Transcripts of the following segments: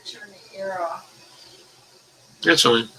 turn the air off. That's fine.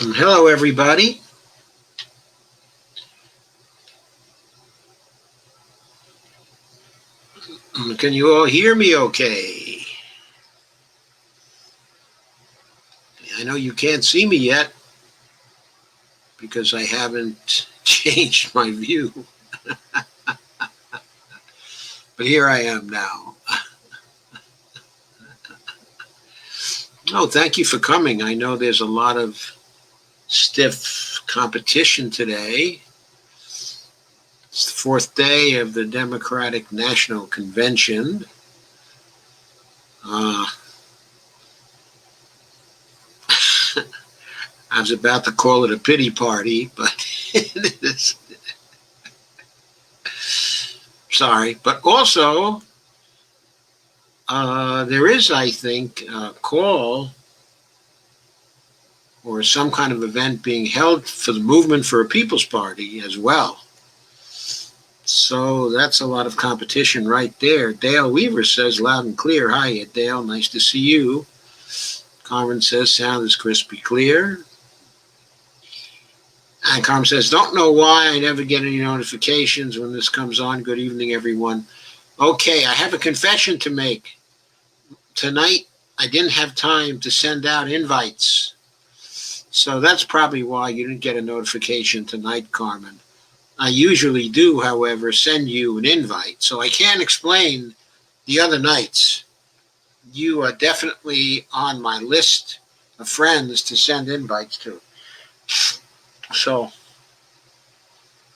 Hello, everybody. Can you all hear me okay? I know you can't see me yet because I haven't changed my view. But here I am now. Oh, thank you for coming. I know there's a lot of stiff competition today. It's the fourth day of the Democratic National Convention. I was about to call it a pity party, but sorry. But also, there is, I think, a call or some kind of event being held for the Movement for a People's Party as well. So that's a lot of competition right there. Dale Weaver says loud and clear. Hi, Dale. Nice to see you. Carmen says sound is crispy clear. And Carmen says, don't know why I never get any notifications when this comes on. Good evening, everyone. Okay, I have a confession to make. Tonight, I didn't have time to send out invites. So that's probably why you didn't get a notification tonight, Carmen. I usually do, however, send you an invite. So I can't explain the other nights. You are definitely on my list of friends to send invites to. So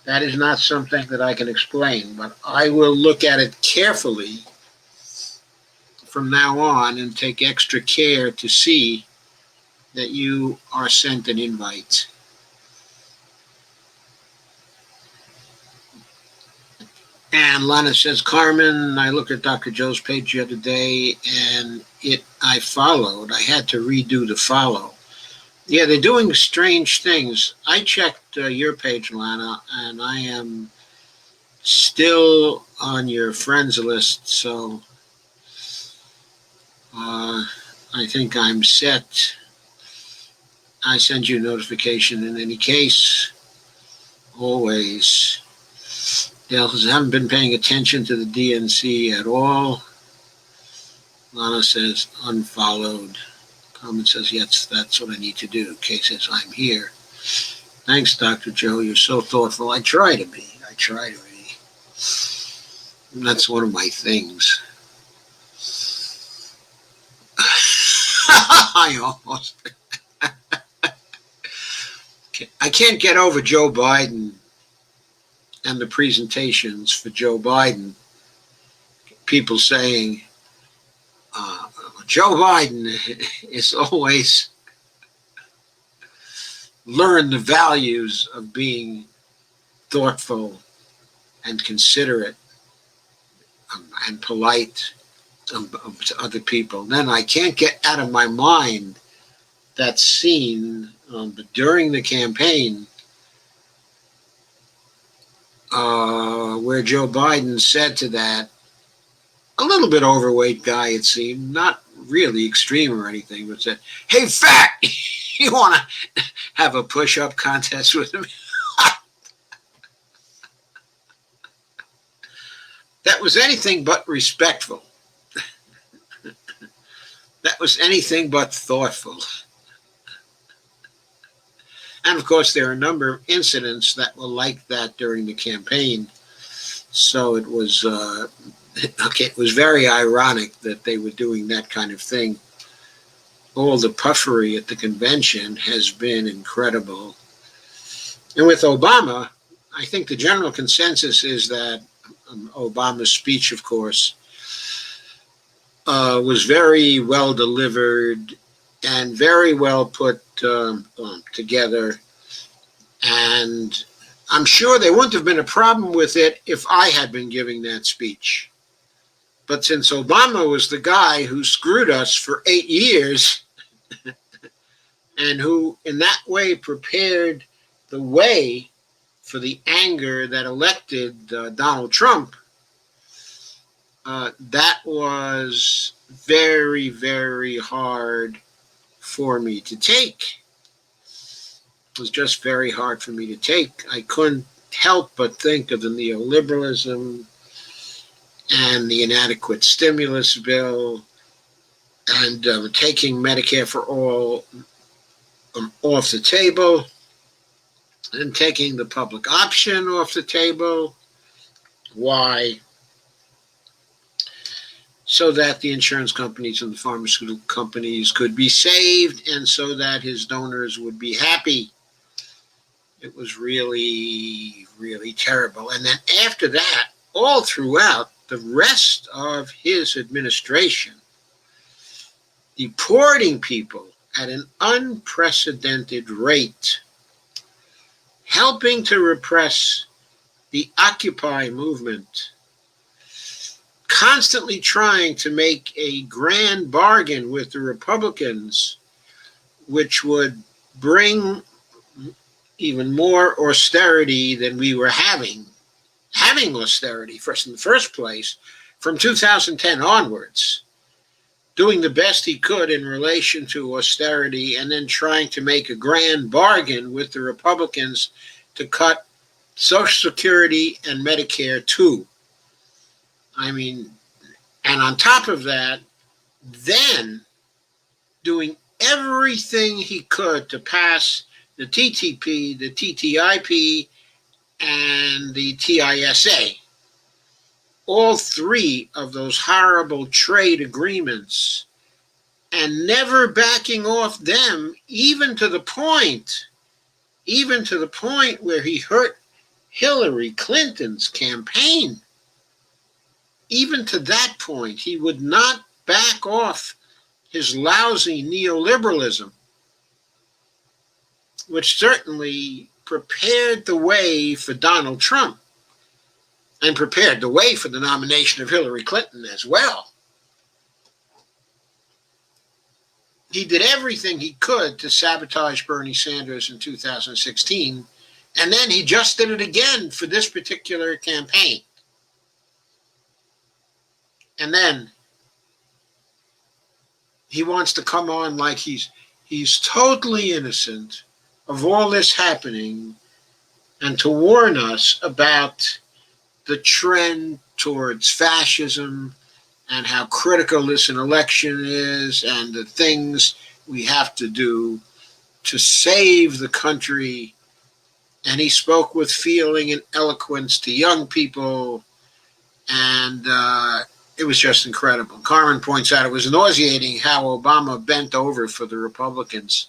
that is not something that I can explain, but I will look at it carefully from now on and take extra care to see that you are sent an invite. And Lana says, Carmen, I looked at Dr. Joe's page the other day and I followed. I had to redo the follow. Yeah, they're doing strange things. I checked your page, Lana, and I am still on your friends list, so I think I'm set. I send you a notification in any case, always. Dale says, I haven't been paying attention to the DNC at all. Lana says, unfollowed. Carmen says, yes, that's what I need to do. Kay says, I'm here. Thanks, Dr. Joe. You're so thoughtful. I try to be. And that's one of my things. I almost. I can't get over Joe Biden and the presentations for Joe Biden, people saying, Joe Biden is always learned the values of being thoughtful and considerate and polite to other people. Then I can't get out of my mind that scene during the campaign where Joe Biden said to that a little bit overweight guy, it seemed, not really extreme or anything, but said, "Hey, fat, you want to have a push-up contest with me?" That was anything but respectful. That was anything but thoughtful. And of course, there are a number of incidents that were like that during the campaign. So it was it was very ironic that they were doing that kind of thing. All the puffery at the convention has been incredible. And with Obama, I think the general consensus is that Obama's speech, of course, was very well delivered and very well put together. And I'm sure there wouldn't have been a problem with it if I had been giving that speech. But since Obama was the guy who screwed us for 8 years and who in that way prepared the way for the anger that elected Donald Trump, that was very, very hard for me to take. It was just very hard for me to take. I couldn't help but think of the neoliberalism and the inadequate stimulus bill and taking Medicare for all off the table and taking the public option off the table. Why? So that the insurance companies and the pharmaceutical companies could be saved and so that his donors would be happy. It was really, really terrible. And then after that, all throughout the rest of his administration, deporting people at an unprecedented rate, helping to repress the Occupy movement, constantly trying to make a grand bargain with the Republicans, which would bring even more austerity than we were having austerity first in the first place from 2010 onwards, doing the best he could in relation to austerity and then trying to make a grand bargain with the Republicans to cut Social Security and Medicare too. I mean, and on top of that, then doing everything he could to pass the TTP, the TTIP, and the TISA. All three of those horrible trade agreements, and never backing off them, even to the point where he hurt Hillary Clinton's campaign. Even to that point, he would not back off his lousy neoliberalism, which certainly prepared the way for Donald Trump and prepared the way for the nomination of Hillary Clinton as well. He did everything he could to sabotage Bernie Sanders in 2016, and then he just did it again for this particular campaign. And then he wants to come on like he's totally innocent of all this happening and to warn us about the trend towards fascism and how critical this an election is and the things we have to do to save the country. And he spoke with feeling and eloquence to young people, and it was just incredible. Carmen points out it was nauseating how Obama bent over for the Republicans.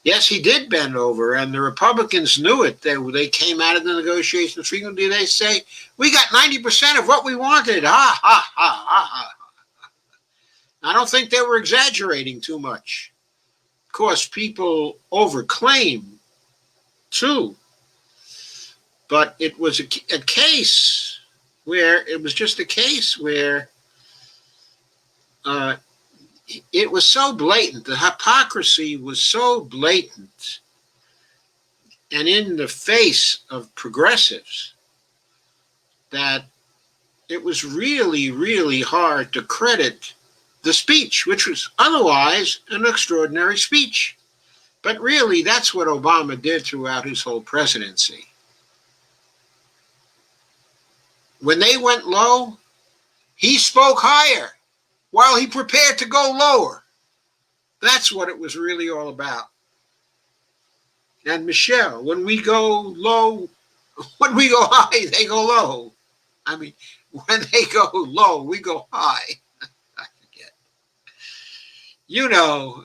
Yes, he did bend over, and the Republicans knew it. They came out of the negotiations frequently. They say, we got 90% of what we wanted. Ha, ha, ha, ha, ha. I don't think they were exaggerating too much. Of course, people overclaim, too. But it was a case where it was just a case where it was so blatant. The hypocrisy was so blatant and in the face of progressives that it was really, really hard to credit the speech, which was otherwise an extraordinary speech. But really, that's what Obama did throughout his whole presidency. When they went low, he spoke higher while he prepared to go lower. That's what it was really all about. And Michelle, when we go low, when we go high, they go low. I mean, when they go low, we go high. I forget. You know.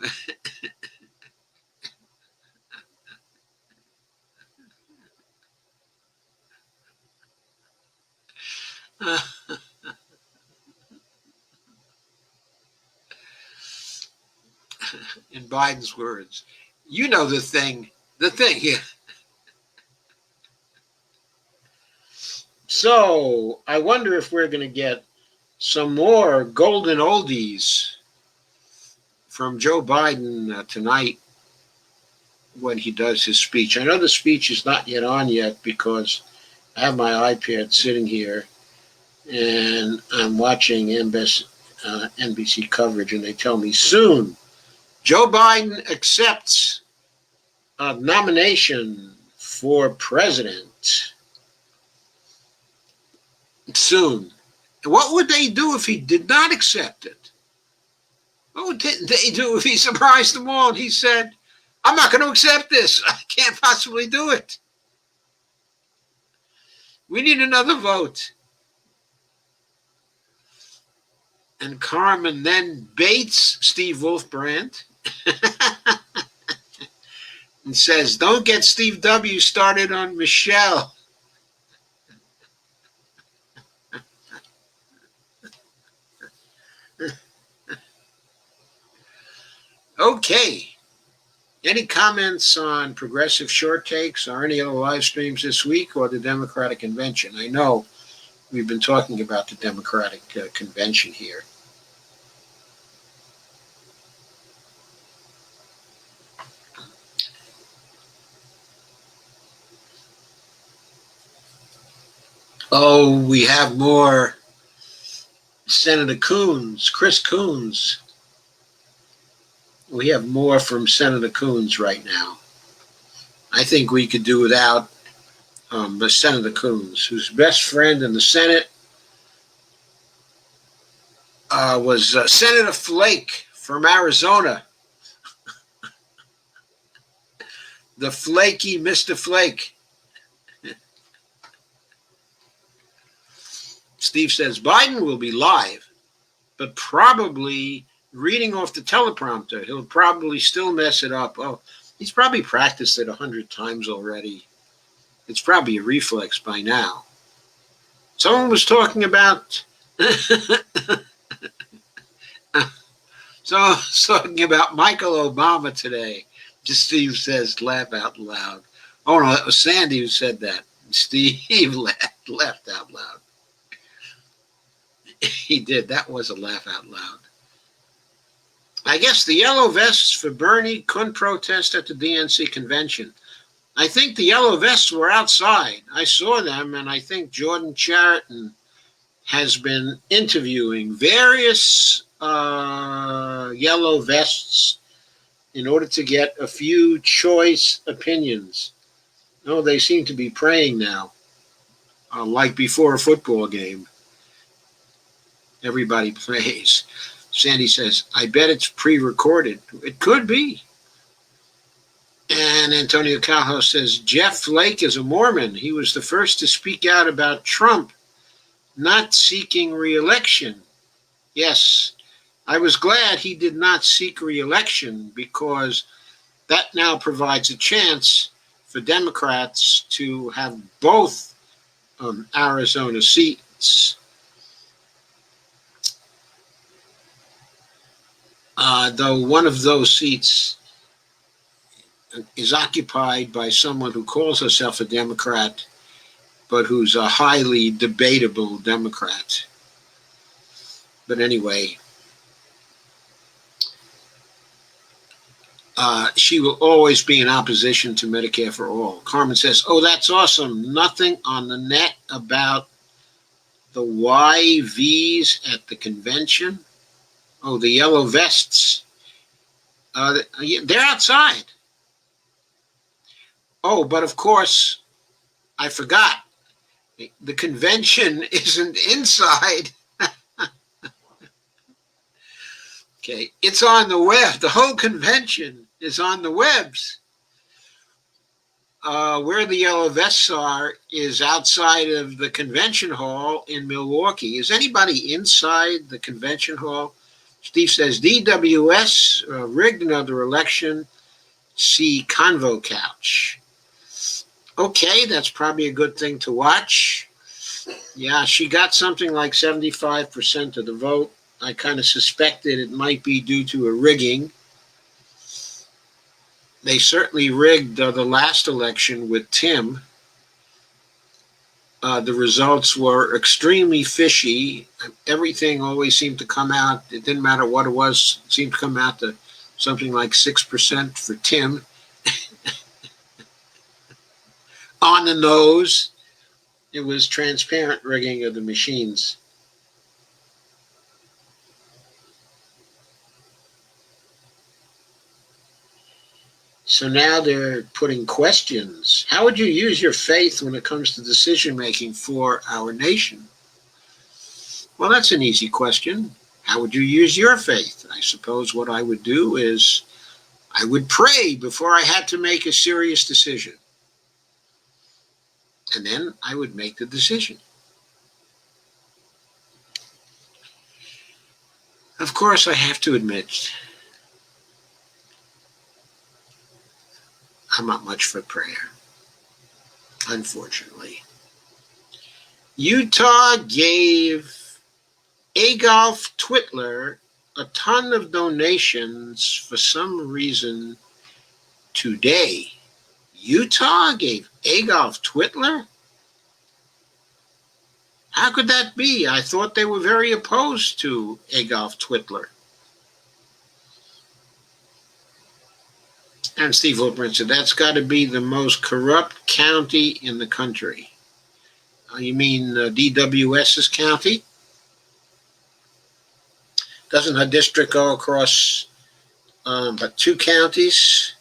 In Biden's words, you know the thing here. So I wonder if we're going to get some more golden oldies from Joe Biden tonight when he does his speech. I know the speech is not yet on yet because I have my iPad sitting here and I'm watching NBC coverage, and they tell me soon Joe Biden accepts a nomination for president. Soon. What would they do if he did not accept it? What would they do if he surprised them all and he said, I'm not going to accept this. I can't possibly do it. We need another vote. And Carmen then baits Steve Wolfbrand and says, don't get Steve W. started on Michelle. Okay. Any comments on progressive short takes or any other live streams this week or the Democratic Convention? I know we've been talking about the Democratic Convention here. Oh, we have more Senator Coons, Chris Coons. We have more from Senator Coons right now. I think we could do without Senator Coons, whose best friend in the Senate was Senator Flake from Arizona. The flaky Mr. Flake. Steve says Biden will be live, but probably reading off the teleprompter. He'll probably still mess it up. Oh, he's probably practiced it 100 times already. It's probably a reflex by now. Someone was talking about talking about Michael Obama today. Just Steve says, laugh out loud. Oh no, that was Sandy who said that. Steve laughed out loud. He did. That was a laugh out loud. I guess the yellow vests for Bernie couldn't protest at the DNC convention. I think the yellow vests were outside. I saw them, and I think Jordan Chariton has been interviewing various yellow vests in order to get a few choice opinions. Oh, they seem to be praying now, like before a football game. Everybody plays. Sandy says, I bet it's pre-recorded. It could be. And Antonio Calho says, Jeff Flake is a Mormon. He was the first to speak out about Trump not seeking re-election. Yes, I was glad he did not seek re-election because that now provides a chance for Democrats to have both Arizona seats. Though one of those seats is occupied by someone who calls herself a Democrat, but who's a highly debatable Democrat. But anyway, she will always be in opposition to Medicare for all. Carmen says, oh, that's awesome. Nothing on the net about the YVs at the convention? Oh, the yellow vests. They're outside. Oh, but of course, I forgot. The convention isn't inside. Okay, it's on the web. The whole convention is on the webs. Where the yellow vests are is outside of the convention hall in Milwaukee. Is anybody inside the convention hall? Steve says, DWS rigged another election. See Convo Couch. Okay, that's probably a good thing to watch. Yeah, she got something like 75% of the vote. I kind of suspected it might be due to a rigging. They certainly rigged the last election with Tim. The results were extremely fishy. Everything always seemed to come out. It didn't matter what it was. It seemed to come out to something like 6% for Tim. On the nose. It was transparent rigging of the machines. So now they're putting questions. How would you use your faith when it comes to decision making for our nation? Well, that's an easy question. How would you use your faith? I suppose what I would do is I would pray before I had to make a serious decision. And then I would make the decision. Of course, I have to admit, I'm not much for prayer, unfortunately. Utah gave Adolf Hitler a ton of donations for some reason today. Utah gave Adolf Hitler? How could that be? I thought they were very opposed to Adolf Hitler. And Steve Wilburn said, that's got to be the most corrupt county in the country. You mean DWS's county? Doesn't her district go across but 2 counties?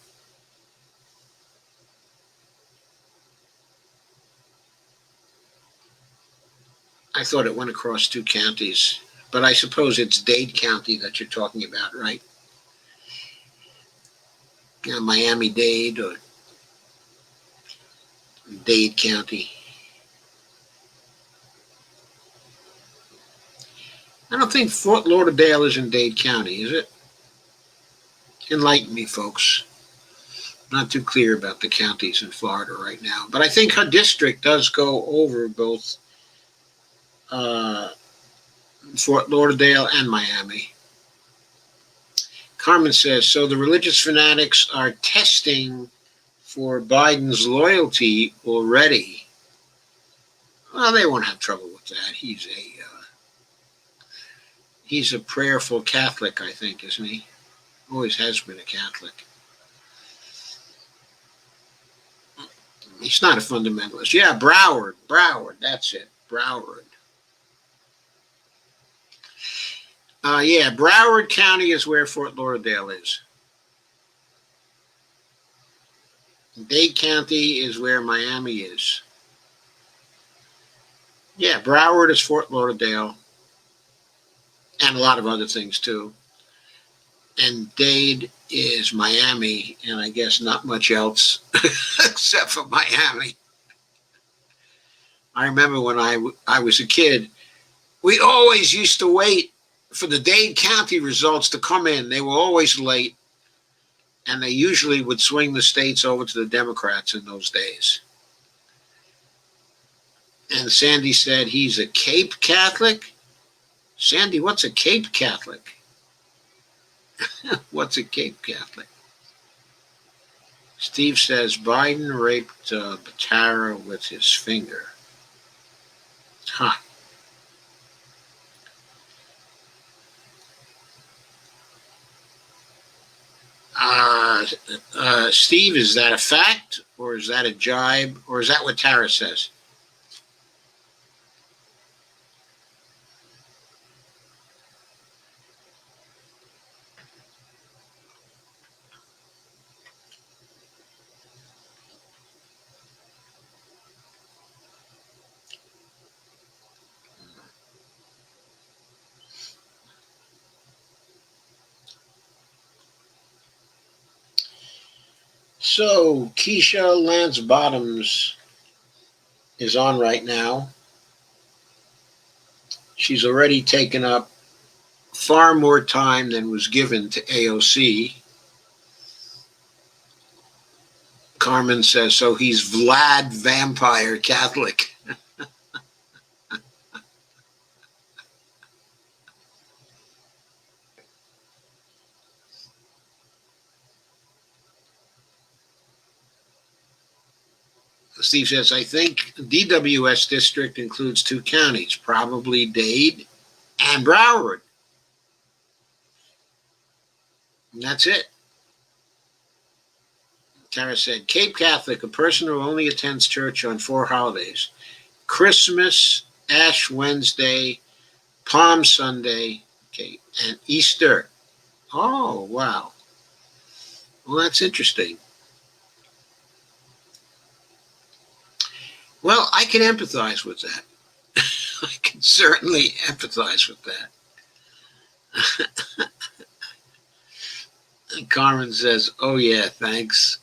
I thought it went across 2 counties, but I suppose it's Dade County that you're talking about, right? Miami-Dade or Dade County. I don't think Fort Lauderdale is in Dade County, is it? Enlighten me, folks. Not too clear about the counties in Florida right now. But I think her district does go over both Fort Lauderdale and Miami. Carmen says, so the religious fanatics are testing for Biden's loyalty already. Well, they won't have trouble with that. He's a prayerful Catholic, I think, isn't he? Always has been a Catholic. He's not a fundamentalist. Yeah, Broward, that's it, Broward. Yeah, Broward County is where Fort Lauderdale is. Dade County is where Miami is. Yeah, Broward is Fort Lauderdale. And a lot of other things, too. And Dade is Miami, and I guess not much else except for Miami. I remember when I was a kid, we always used to wait for the Dade County results to come in. They were always late. and they usually would swing the states over to the Democrats in those days. And Sandy said he's a Cape Catholic. Sandy, what's a Cape Catholic? What's a Cape Catholic? Steve says Biden raped Batara with his finger. Huh. Steve, is that a fact, or is that a jibe, or is that what Tara says? So, Keisha Lance Bottoms is on right now. She's already taken up far more time than was given to AOC. Carmen says, so he's Vlad Vampire Catholic. Steve says, I think DWS district includes 2 counties, probably Dade and Broward. And that's it. Tara said, Cape Catholic, a person who only attends church on 4 holidays: Christmas, Ash Wednesday, Palm Sunday, okay, and Easter. Oh, wow. Well, that's interesting. Well, I can empathize with that. I can certainly empathize with that. And Carmen says, oh, yeah, thanks.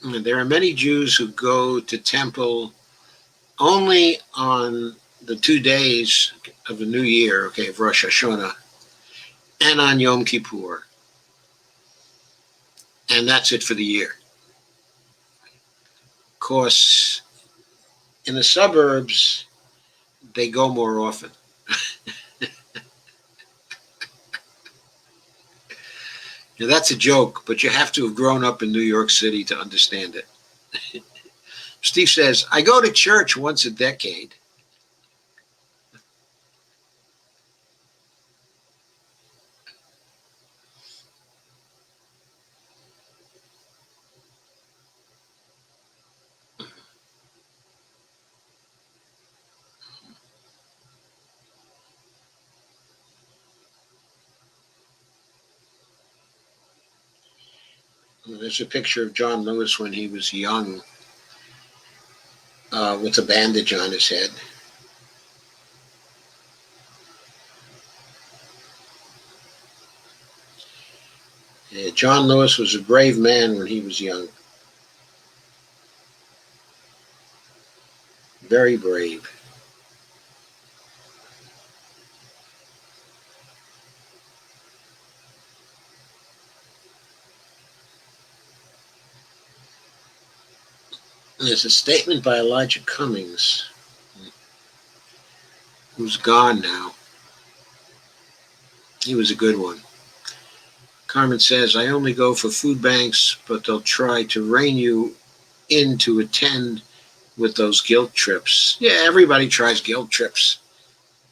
There are many Jews who go to temple only on the 2 days of the new year, okay, of Rosh Hashanah, and on Yom Kippur. And that's it for the year. Of course, in the suburbs, they go more often. Now, that's a joke, but you have to have grown up in New York City to understand it. Steve says, I go to church once a decade. There's a picture of John Lewis when he was young with a bandage on his head. John Lewis was a brave man when he was young. Very brave. And there's a statement by Elijah Cummings, who's gone now. He was a good one. Carmen says, I only go for food banks, but they'll try to rein you in to attend with those guilt trips. Yeah, everybody tries guilt trips.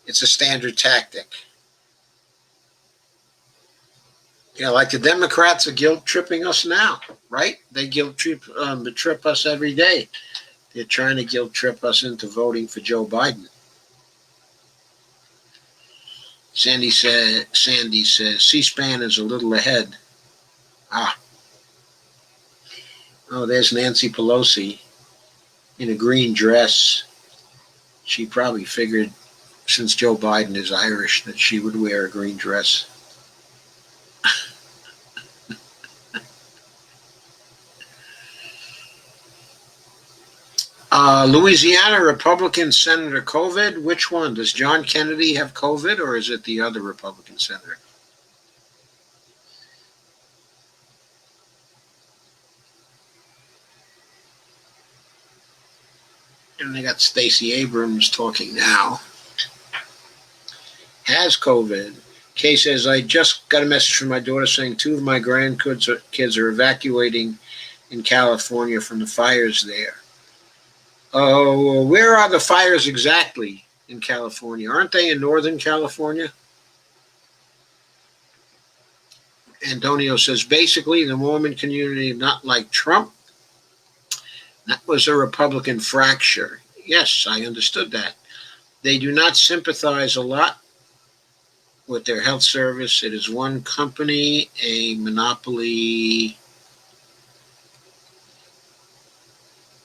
It's a standard tactic. You know, like the Democrats are guilt tripping us now, right? They guilt trip us every day. They're trying to guilt trip us into voting for Joe Biden. Sandy says, C-SPAN is a little ahead. Ah. Oh, there's Nancy Pelosi in a green dress. She probably figured, since Joe Biden is Irish, that she would wear a green dress. Louisiana Republican Senator COVID. Which one? Does John Kennedy have COVID, or is it the other Republican senator? And they got Stacey Abrams talking now. Has COVID. Kay says, I just got a message from my daughter saying 2 of my grandkids are evacuating in California from the fires there. Oh, where are the fires exactly in California? Aren't they in Northern California? Antonio says, basically, the Mormon community not like Trump. That was a Republican fracture. Yes, I understood that. They do not sympathize a lot with their health service. It is one company, a monopoly,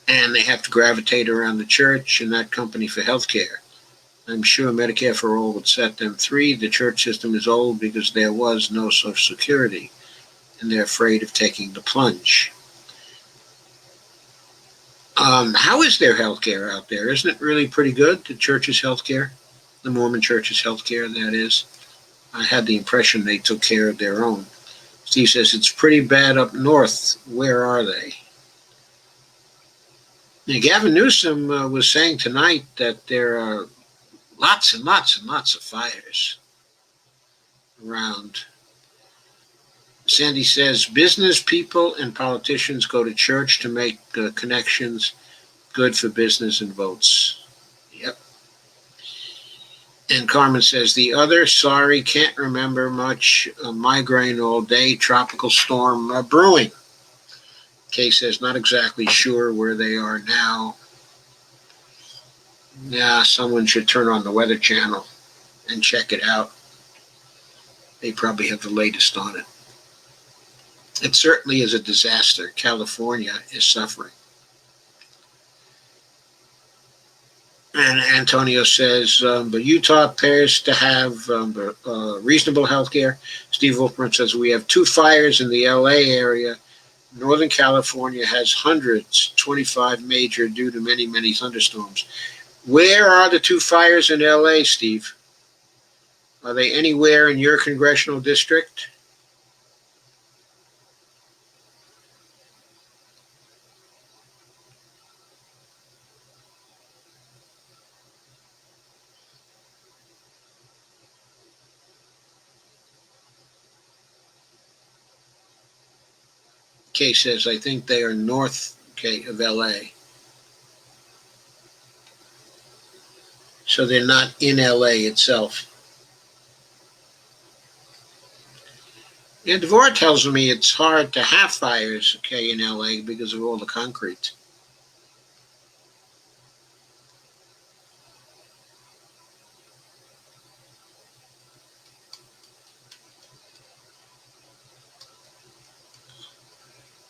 and they have to gravitate around the church and that company for health care. I'm sure Medicare for All would set them free. The church system is old because there was no Social Security, and they're afraid of taking the plunge. How is their health care out there? Isn't it really pretty good, the church's health care? The Mormon church's health care, that is. I had the impression they took care of their own. Steve says, it's pretty bad up north. Where are they? Now, Gavin Newsom was saying tonight that there are lots and lots and lots of fires around. Sandy says, business people and politicians go to church to make connections, good for business and votes. Yep. And Carmen says, the other, sorry, can't remember much, migraine all day, tropical storm brewing. Kay says, not exactly sure where they are now. Yeah, someone should turn on the Weather Channel and check it out. They probably have the latest on it. It certainly is a disaster. California is suffering. And Antonio says, but Utah appears to have reasonable health care. Steve Wolfman says, we have 2 fires in the LA area. Northern California has hundreds, 25 major due to many, many thunderstorms. Where are the 2 fires in LA, Steve? Are they anywhere in your congressional district? Kay says, I think they are north of LA. So they're not in LA itself. Yeah, Dvorak tells me it's hard to have fires, in LA because of all the concrete.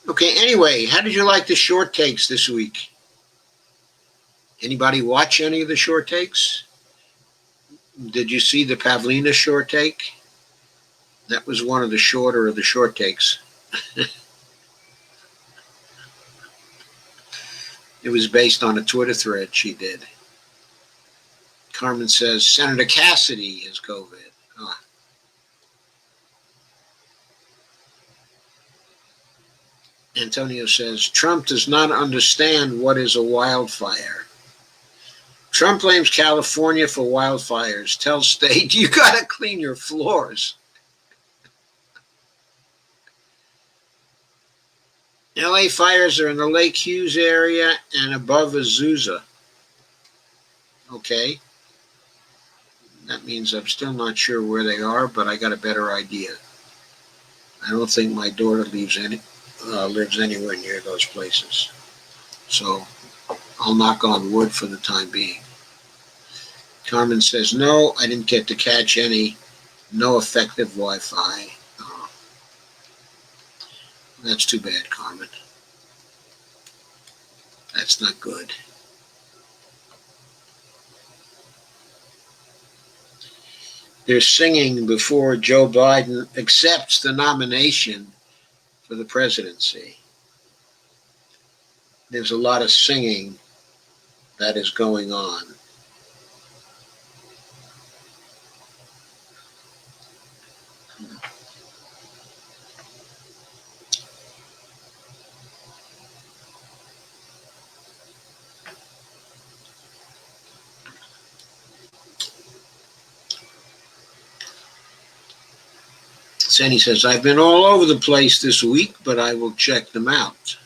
Okay, anyway, how did you like the short takes this week? Anybody watch any of the short takes? Did you see the Pavlina short take? That was one of the shorter of the short takes. It was based on a Twitter thread she did. Carmen says, Senator Cassidy has COVID. Oh. Antonio says, Trump does not understand what is a wildfire. Trump blames California for wildfires. Tells state, you got to clean your floors. LA fires are in the Lake Hughes area and above Azusa. Okay. That means I'm still not sure where they are, but I got a better idea. I don't think my daughter lives anywhere near those places. So I'll knock on wood for the time being. Carmen says, no, I didn't get to catch any. No effective Wi-Fi. Oh. That's too bad, Carmen. That's not good. They're singing before Joe Biden accepts the nomination for the presidency. There's a lot of singing that is going on. Sandy says, I've been all over the place this week, but I will check them out.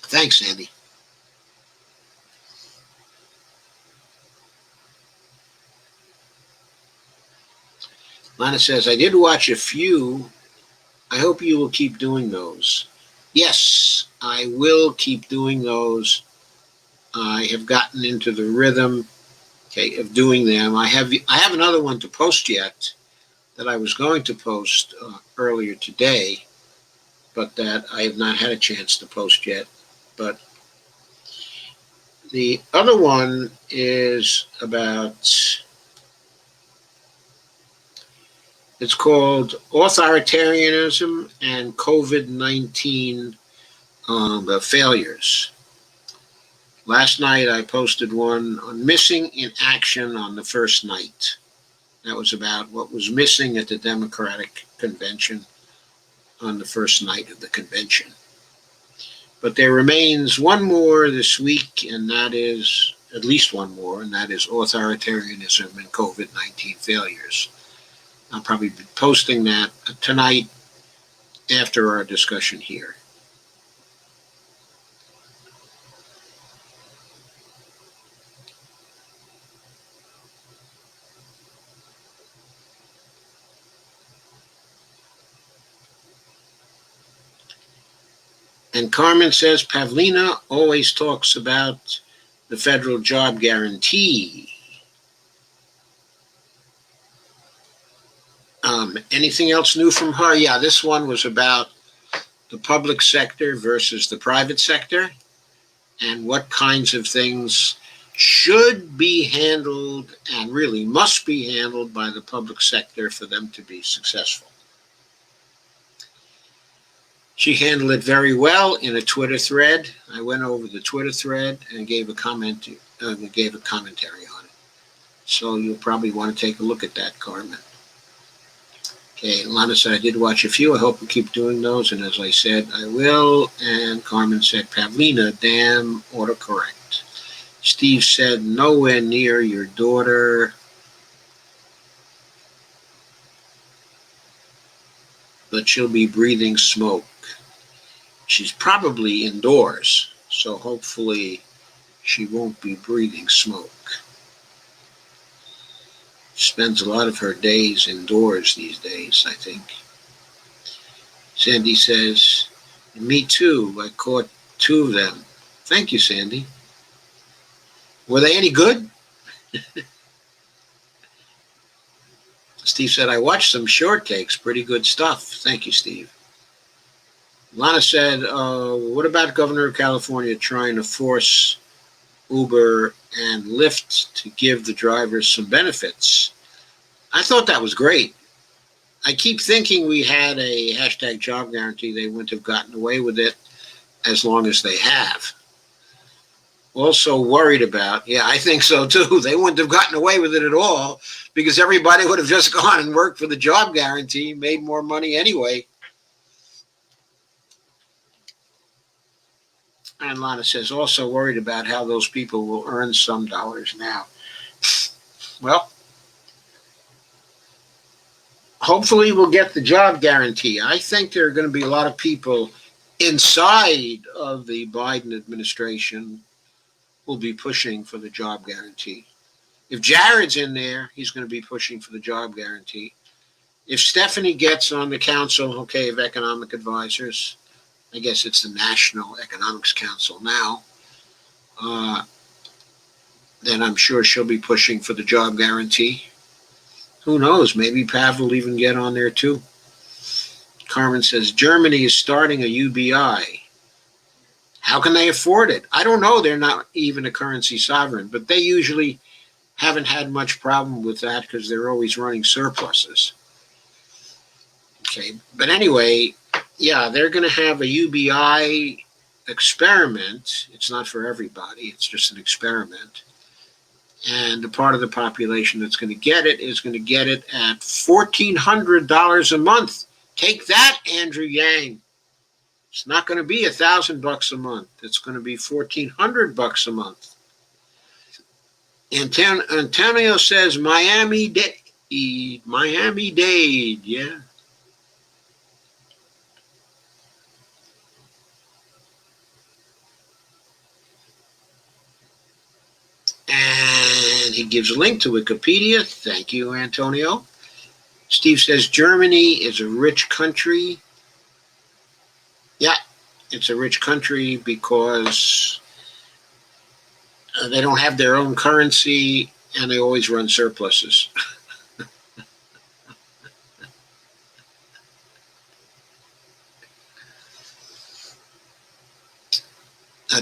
Thanks, Sandy. Lana says, I did watch a few. I hope you will keep doing those. Yes, I will keep doing those. I have gotten into the rhythm, okay, of doing them. I have another one to post yet that I was going to post earlier today, but that I have not had a chance to post yet. But the other one is about, it's called Authoritarianism and COVID-19 Failures. Last night I posted one on missing in action on the first night. That was about what was missing at the Democratic Convention on the first night of the convention. But there remains one more this week, and that is, at least one more, and that is authoritarianism and COVID-19 failures. I'll probably be posting that tonight after our discussion here. And Carmen says, Pavlina always talks about the federal job guarantee. Anything else new from her? Yeah, this one was about the public sector versus the private sector and what kinds of things should be handled and really must be handled by the public sector for them to be successful. She handled it very well in a Twitter thread. I went over the Twitter thread and gave a commentary on it. So you'll probably want to take a look at that, Carmen. Okay, Lana said, I did watch a few. I hope you keep doing those. And as I said, I will. And Carmen said, Pavlina, damn autocorrect. Steve said, nowhere near your daughter. But she'll be breathing smoke. She's probably indoors, so hopefully she won't be breathing smoke. She spends a lot of her days indoors these days, I think. Sandy says, me too. I caught 2 of them. Thank you, Sandy. Were they any good? Steve said, I watched some shortcakes. Pretty good stuff. Thank you, Steve. Lana said, what about Governor of California trying to force Uber and Lyft to give the drivers some benefits? I thought that was great. I keep thinking we had a hashtag job guarantee. They wouldn't have gotten away with it as long as they have. Also worried about, yeah, I think so too. They wouldn't have gotten away with it at all because everybody would have just gone and worked for the job guarantee, made more money anyway. And Lana says, also worried about how those people will earn some dollars now. Well, hopefully we'll get the job guarantee. I think there are going to be a lot of people inside of the Biden administration who will be pushing for the job guarantee. If Jared's in there, he's going to be pushing for the job guarantee. If Stephanie gets on the Council, okay, of Economic Advisors, I guess it's the National Economics Council now, then I'm sure she'll be pushing for the job guarantee. Who knows? Maybe Pav will even get on there too. Carmen says, Germany is starting a UBI. How can they afford it? I don't know. They're not even a currency sovereign, but they usually haven't had much problem with that because they're always running surpluses. Okay, but anyway, yeah, they're going to have a UBI experiment. It's not for everybody. It's just an experiment. And the part of the population that's going to get it is going to get it at $1,400 a month. Take that, Andrew Yang. It's not going to be $1,000 a month. It's going to be $1,400 a month. Antonio says Miami-Dade. Miami-Dade, yeah. And he gives a link to Wikipedia. Thank you, Antonio. Steve says Germany is a rich country. Yeah, it's a rich country because they don't have their own currency and they always run surpluses.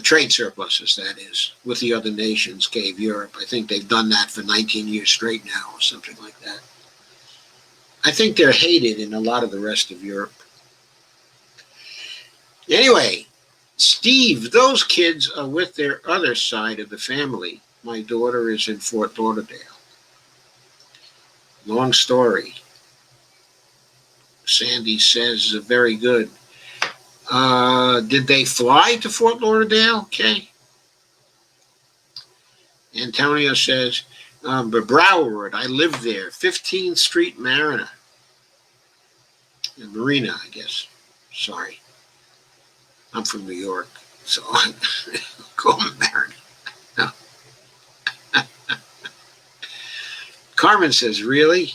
Trade surpluses, that is, with the other nations gave Europe. I think they've done that for 19 years straight now or something like that. I think they're hated in a lot of the rest of Europe. Anyway, Steve, those kids are with their other side of the family. My daughter is in Fort Lauderdale. Long story. Sandy says, very good. Did they fly to Fort Lauderdale? Okay. Antonio says, but Broward, I lived there. 15th Street Marina. Marina, I guess. Sorry. I'm from New York, so I call them Marina. No. Carmen says, really?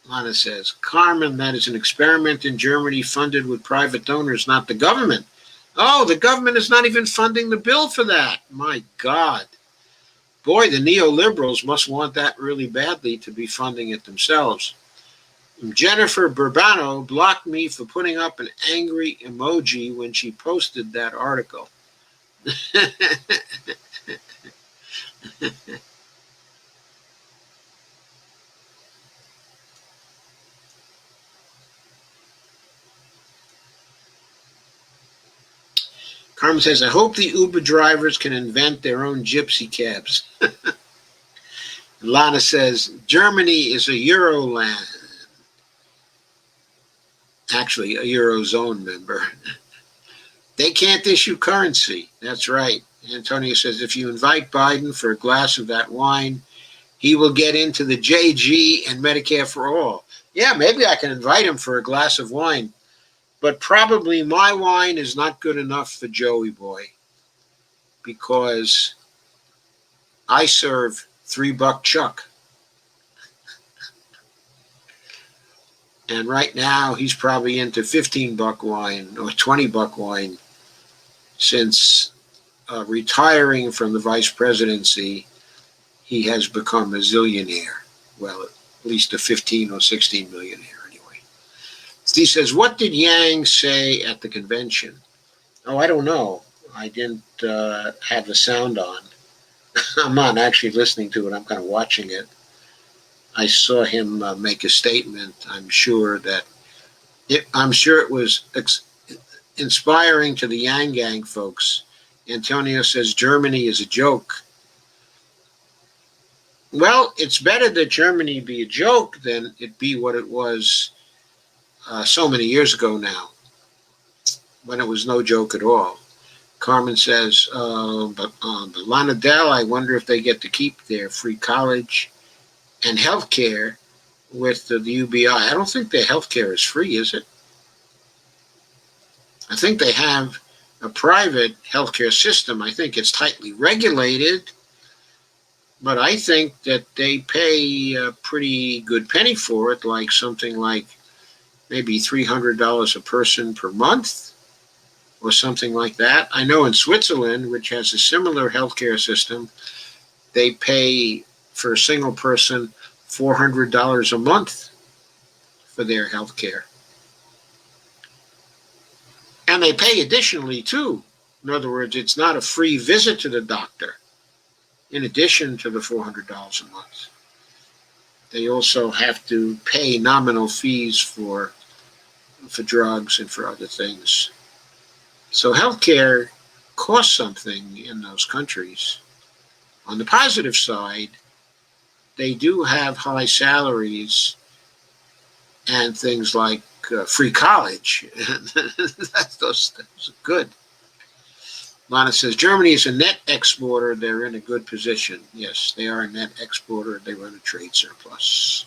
Lana says, Carmen, that is an experiment in Germany funded with private donors, not the government. Oh, the government is not even funding the bill for that. My God. Boy, the neoliberals must want that really badly to be funding it themselves. Jennifer Burbano blocked me for putting up an angry emoji when she posted that article. Carmen says, I hope the Uber drivers can invent their own gypsy cabs. Lana says, Germany is a Euroland. Actually, a Eurozone member. They can't issue currency. That's right. Antonio says, if you invite Biden for a glass of that wine, he will get into the JG and Medicare for all. Yeah, maybe I can invite him for a glass of wine. But probably my wine is not good enough for Joey Boy because I serve $3 Chuck. And right now he's probably into $15 wine or $20 wine since retiring from the vice presidency. He has become a zillionaire. Well, at least a 15 or 16 millionaire. Steve says, what did Yang say at the convention? Oh, I don't know. I didn't have the sound on. I'm not actually listening to it. I'm kind of watching it. I saw him make a statement. I'm sure it was inspiring to the Yang Gang folks. Antonio says, Germany is a joke. Well, it's better that Germany be a joke than it be what it was so many years ago now, when it was no joke at all. Carmen says, but Lana Dell, I wonder if they get to keep their free college and health care with the UBI. I don't think their health care is free, is it? I think they have a private healthcare system. I think it's tightly regulated, but I think that they pay a pretty good penny for it, like something like maybe $300 a person per month or something like that. I know in Switzerland, which has a similar healthcare system, they pay for a single person $400 a month for their healthcare. And they pay additionally too. In other words, it's not a free visit to the doctor in addition to the $400 a month. They also have to pay nominal fees for drugs and for other things. So healthcare costs something in those countries. On the positive side, they do have high salaries and things like free college. Those things are good. Lana says Germany is a net exporter. They're in a good position. Yes, they are a net exporter. They run a trade surplus.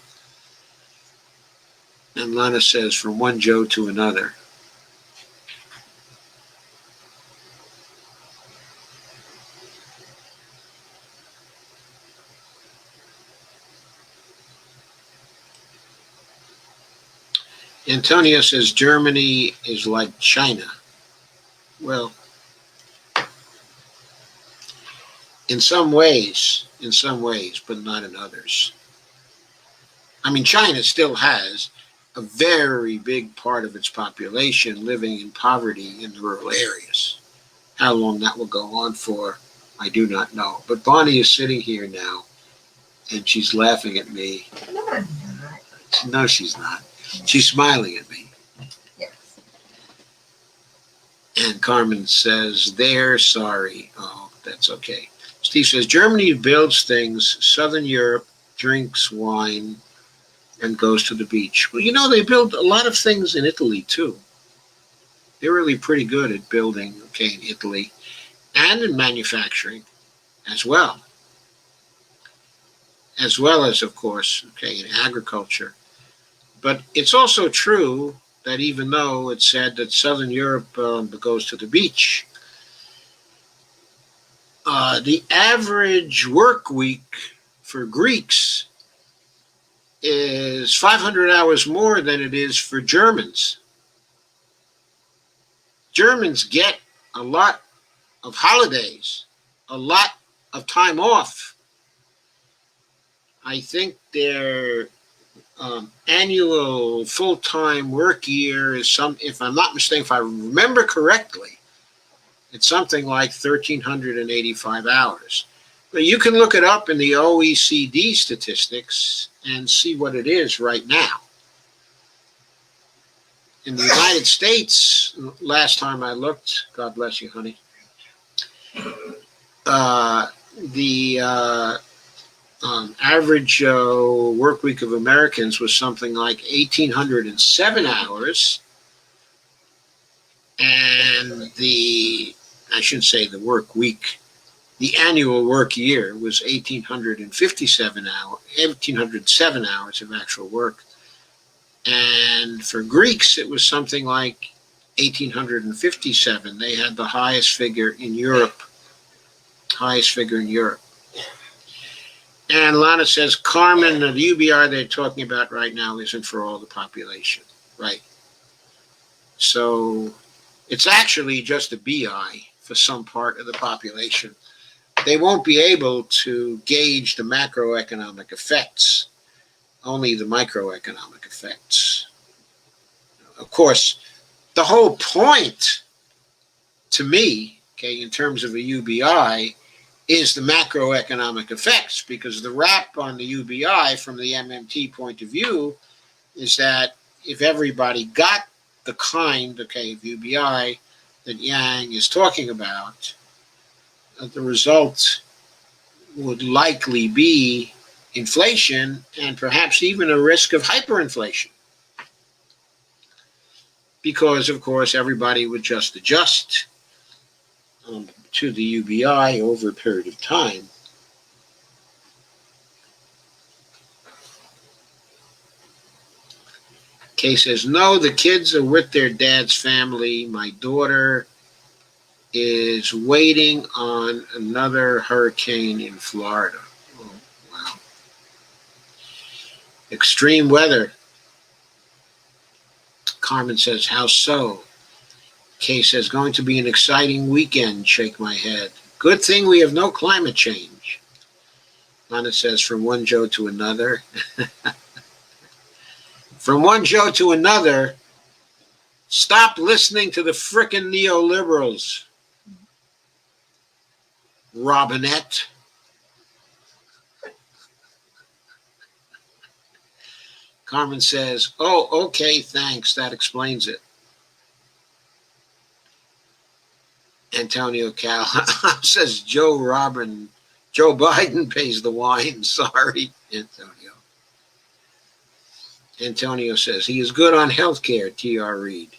And Lana says from one Joe to another. Antonio says Germany is like China. Well, in some ways, but not in others. I mean, China still has a very big part of its population living in poverty in the rural areas. How long that will go on for, I do not know. But Bonnie is sitting here now, and she's laughing at me. No, I'm not. No, she's not. She's smiling at me. Yes. And Carmen says, they're sorry. Oh, that's okay. Steve says, Germany builds things. Southern Europe drinks wine and goes to the beach. Well, you know, they build a lot of things in Italy, too. They're really pretty good at building, okay, in Italy and in manufacturing as well. As well as, of course, okay, in agriculture. But it's also true that even though it's said that Southern Europe goes to the beach, the average work week for Greeks is 500 hours more than it is for Germans. Germans get a lot of holidays, a lot of time off. I think their annual full-time work year is if I'm not mistaken, if I remember correctly, it's something like 1,385 hours. But you can look it up in the OECD statistics and see what it is right now. In the United States, last time I looked, God bless you, honey, the average work week of Americans was something like 1,807 hours. And I shouldn't say the work week, the annual work year was 1,807 hours of actual work. And for Greeks, it was something like 1,857. They had the highest figure in Europe. And Lana says, Carmen, the UBR they're talking about right now isn't for all the population. Right. So it's actually just a BI for some part of the population. They won't be able to gauge the macroeconomic effects, only the microeconomic effects. Of course, the whole point to me, okay, in terms of a UBI, is the macroeconomic effects, because the wrap on the UBI from the MMT point of view is that if everybody got the kind, okay, of UBI that Yang is talking about, the result would likely be inflation and perhaps even a risk of hyperinflation. Because, of course, everybody would just adjust to the UBI over a period of time. Kay says, no, the kids are with their dad's family. My daughter is waiting on another hurricane in Florida. Oh, wow. Extreme weather. Carmen says, how so? Kay says, going to be an exciting weekend. Shake my head. Good thing we have no climate change. Lana says, from one Joe to another. From one Joe to another, stop listening to the frickin' neoliberals, Robinette. Carmen says, oh, okay, thanks. That explains it. Antonio Cal says Joe Biden pays the wine. Sorry, Antonio. Antonio says he is good on health care, T.R. Reid.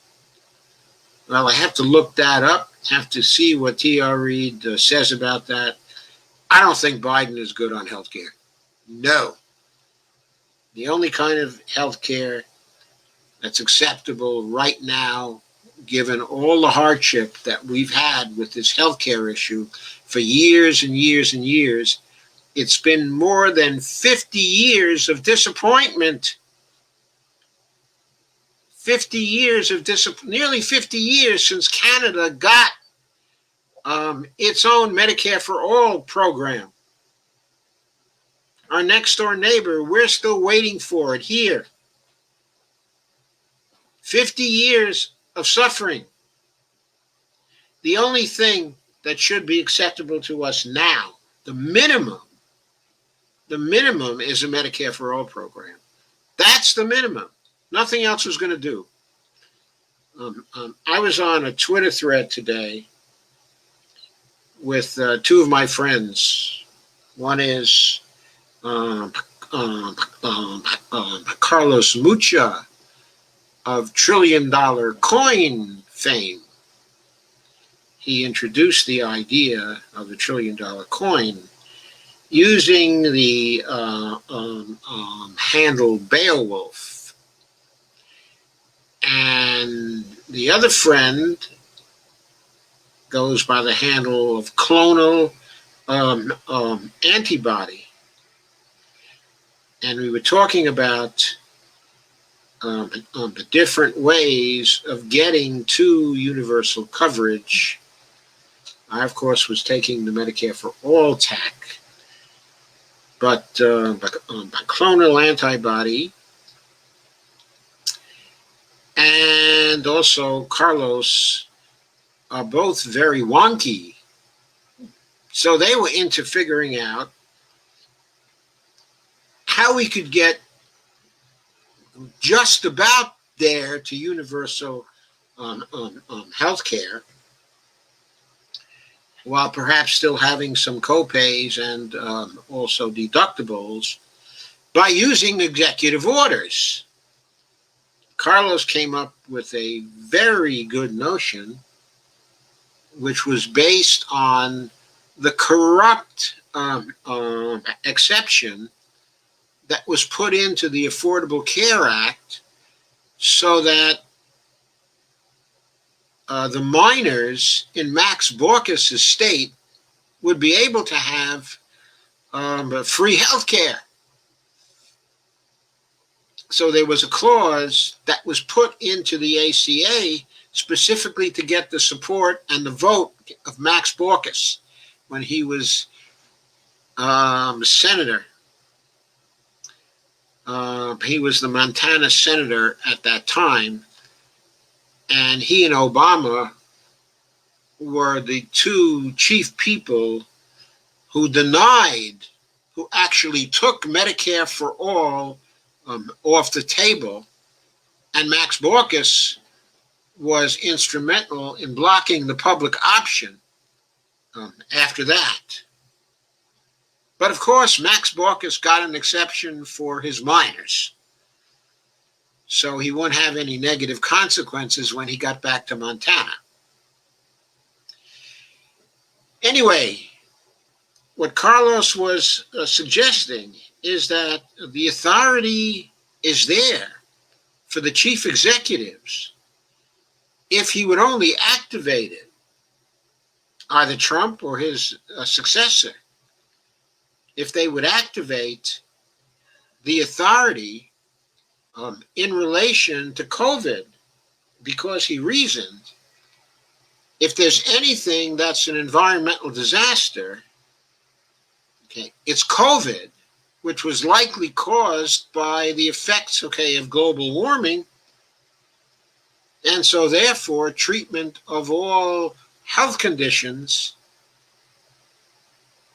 Well, I have to look that up, have to see what T.R. Reid says about that. I don't think Biden is good on health care. No. The only kind of health care that's acceptable right now, given all the hardship that we've had with this health care issue for years and years and years, it's been more than 50 years of disappointment. 50 years of nearly 50 years since Canada got its own Medicare for All program. Our next door neighbor, we're still waiting for it here. 50 years of suffering. The only thing that should be acceptable to us now, the minimum is a Medicare for All program. That's the minimum. Nothing else was going to do. I was on a Twitter thread today with two of my friends. One is Carlos Mucha of $1 trillion coin fame. He introduced the idea of the $1 trillion coin using the handle Beowulf. And the other friend goes by the handle of clonal antibody. And we were talking about the different ways of getting to universal coverage. I, of course, was taking the Medicare for All tack, but clonal antibody and also Carlos are both very wonky. So they were into figuring out how we could get just about there to universal health care while perhaps still having some copays and also deductibles by using executive orders. Carlos came up with a very good notion, which was based on the corrupt exception that was put into the Affordable Care Act so that the minors in Max Baucus' estate would be able to have free health care. So there was a clause that was put into the ACA specifically to get the support and the vote of Max Baucus when he was senator. He was the Montana senator at that time, and he and Obama were the two chief people who actually took Medicare for All off the table, and Max Baucus was instrumental in blocking the public option after that. But of course, Max Baucus got an exception for his minors, so he wouldn't have any negative consequences when he got back to Montana. Anyway, what Carlos was suggesting is that the authority is there for the chief executives if he would only activate it, either Trump or his successor. If they would activate the authority in relation to COVID, because he reasoned, if there's anything that's an environmental disaster, okay, it's COVID, which was likely caused by the effects, of global warming. And so therefore, treatment of all health conditions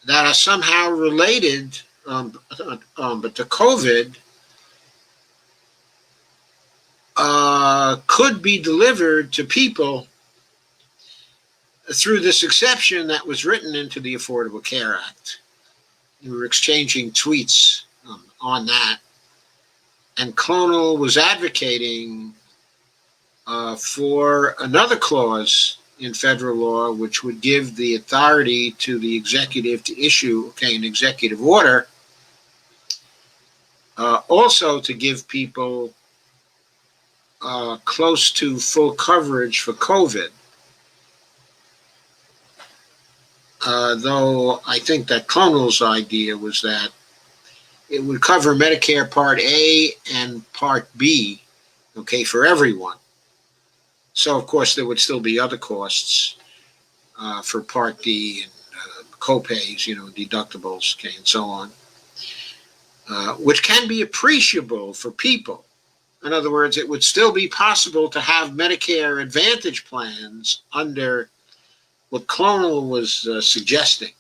that are somehow related but to COVID could be delivered to people through this exception that was written into the Affordable Care Act. We were exchanging tweets on that. And Clonal was advocating for another clause in federal law which would give the authority to the executive to issue an executive order, also to give people close to full coverage for COVID. Though I think that Clonal's idea was that it would cover Medicare Part A and Part B, for everyone. So, of course, there would still be other costs for Part D and co-pays, deductibles, and so on, which can be appreciable for people. In other words, it would still be possible to have Medicare Advantage plans under what Clonal was suggesting.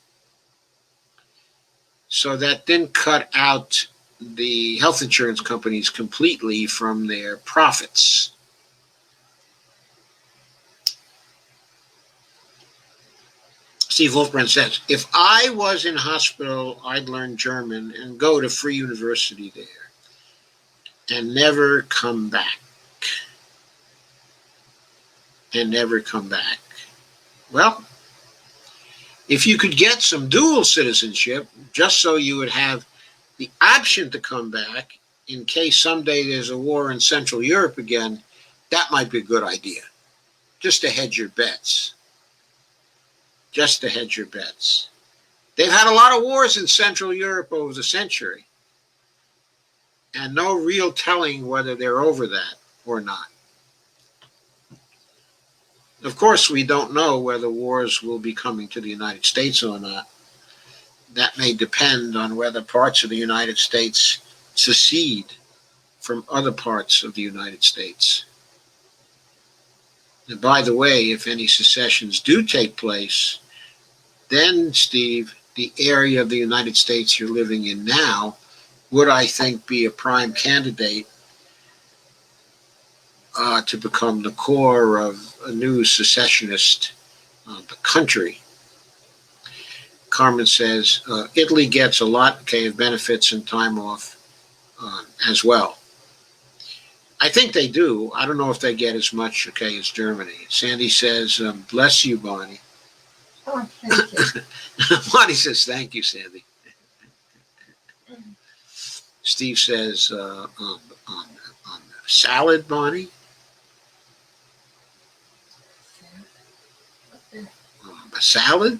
So that didn't cut out the health insurance companies completely from their profits. Steve Wolfbrand says, if I was in hospital, I'd learn German and go to Free University there and never come back. Well, if you could get some dual citizenship, just so you would have the option to come back in case someday there's a war in Central Europe again, that might be a good idea. Just to hedge your bets. They've had a lot of wars in Central Europe over the century, and no real telling whether they're over that or not. Of course, we don't know whether wars will be coming to the United States or not. That may depend on whether parts of the United States secede from other parts of the United States. And by the way, if any secessions do take place, then, Steve, the area of the United States you're living in now would, I think, be a prime candidate to become the core of a new secessionist country. Carmen says, Italy gets a lot of benefits and time off as well. I think they do. I don't know if they get as much, as Germany. Sandy says, bless you, Bonnie. Oh, thank you. Bonnie says, thank you, Sandy. Steve says, salad, Bonnie. A salad?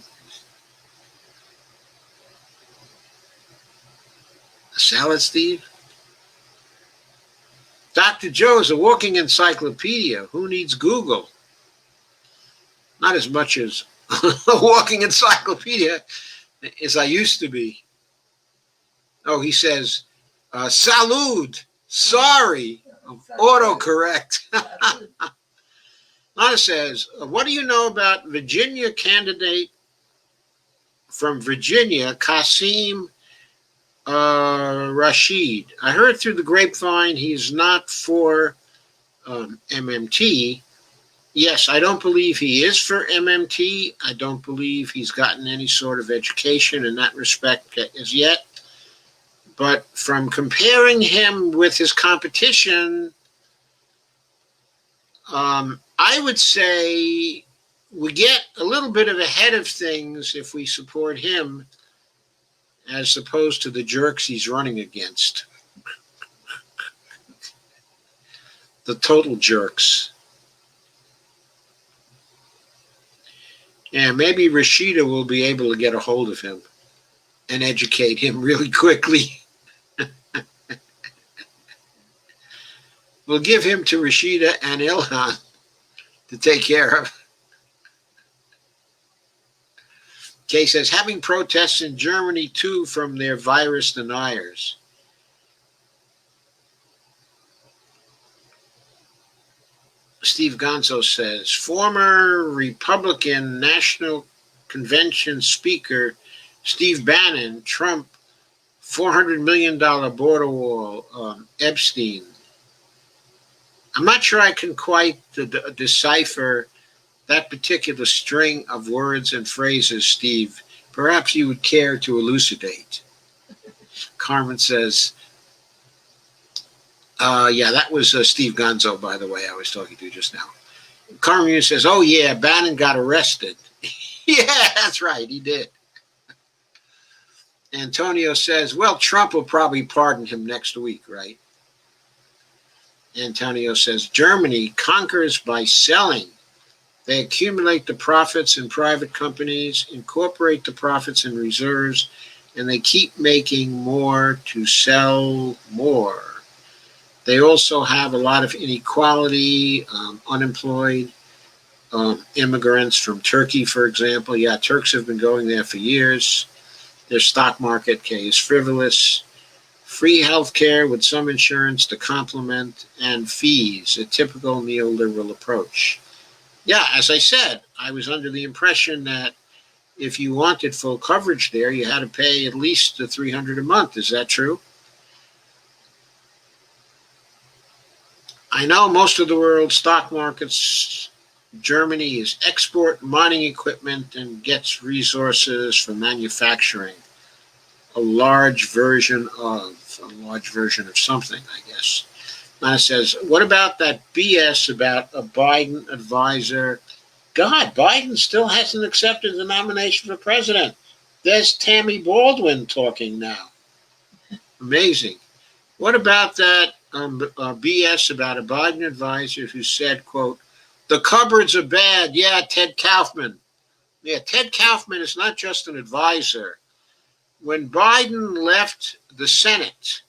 A salad, Steve? Dr. Joe's a walking encyclopedia. Who needs Google? Not as much as a walking encyclopedia as I used to be. Oh, he says, salud. Sorry. Autocorrect. Lana says, what do you know about Virginia candidate from Virginia, Qasim Rashid? I heard through the grapevine he's not for MMT. Yes, I don't believe he is for MMT. I don't believe he's gotten any sort of education in that respect as yet. But from comparing him with his competition, I would say we get a little bit of ahead of things if we support him as opposed to the jerks he's running against. The total jerks. Yeah, maybe Rashida will be able to get a hold of him and educate him really quickly. We'll give him to Rashida and Ilhan to take care of. Kay says, having protests in Germany too from their virus deniers. Steve Gonzo says, former Republican National Convention Speaker Steve Bannon, Trump, $400 million border wall, Epstein. I'm not sure I can quite decipher that particular string of words and phrases, Steve? Perhaps you would care to elucidate. Carmen says, yeah, that was Steve Gonzo, by the way, I was talking to just now. Carmen says, oh, yeah, Bannon got arrested. Yeah, that's right, he did. Antonio says, well, Trump will probably pardon him next week, right? Antonio says, Germany conquers by selling. They accumulate the profits in private companies, incorporate the profits in reserves, and they keep making more to sell more. They also have a lot of inequality, unemployed immigrants from Turkey, for example. Yeah, Turks have been going there for years. Their stock market is frivolous. Free health care with some insurance to complement, and fees, a typical neoliberal approach. Yeah, as I said, I was under the impression that if you wanted full coverage there, you had to pay at least the $300 a month. Is that true? I know most of the world's stock markets, Germany is export mining equipment and gets resources from manufacturing. A large version of something, I guess. Now it says, what about that BS about a Biden advisor? God, Biden still hasn't accepted the nomination for president. There's Tammy Baldwin talking now. Amazing. What about that BS about a Biden advisor who said, quote, the cupboards are bad. Yeah, Ted Kaufman. Yeah, Ted Kaufman is not just an advisor. When Biden left the Senate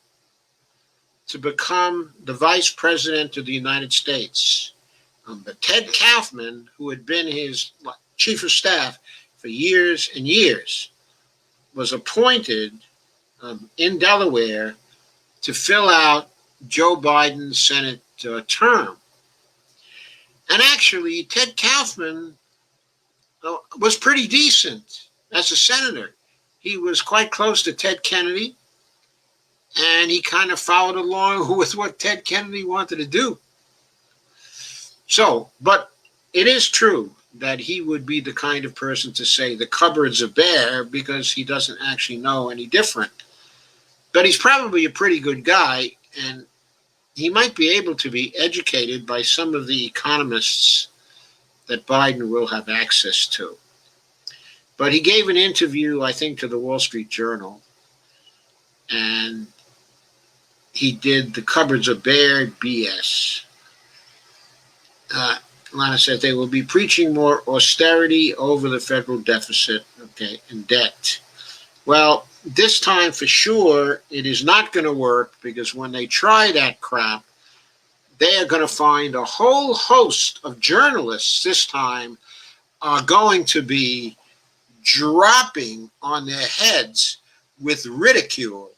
to become the vice president of the United States, but Ted Kaufman, who had been his chief of staff for years and years, was appointed in Delaware to fill out Joe Biden's Senate term. And actually, Ted Kaufman was pretty decent as a senator. He was quite close to Ted Kennedy, and he kind of followed along with what Ted Kennedy wanted to do. So, but it is true that he would be the kind of person to say the cupboards are bare because he doesn't actually know any different. But he's probably a pretty good guy, and he might be able to be educated by some of the economists that Biden will have access to. But he gave an interview, I think, to the Wall Street Journal, and he did the cupboards are bare BS. Lana said they will be preaching more austerity over the federal deficit, and debt. Well, this time for sure, it is not going to work because when they try that crap, they are going to find a whole host of journalists this time are going to be dropping on their heads with ridicule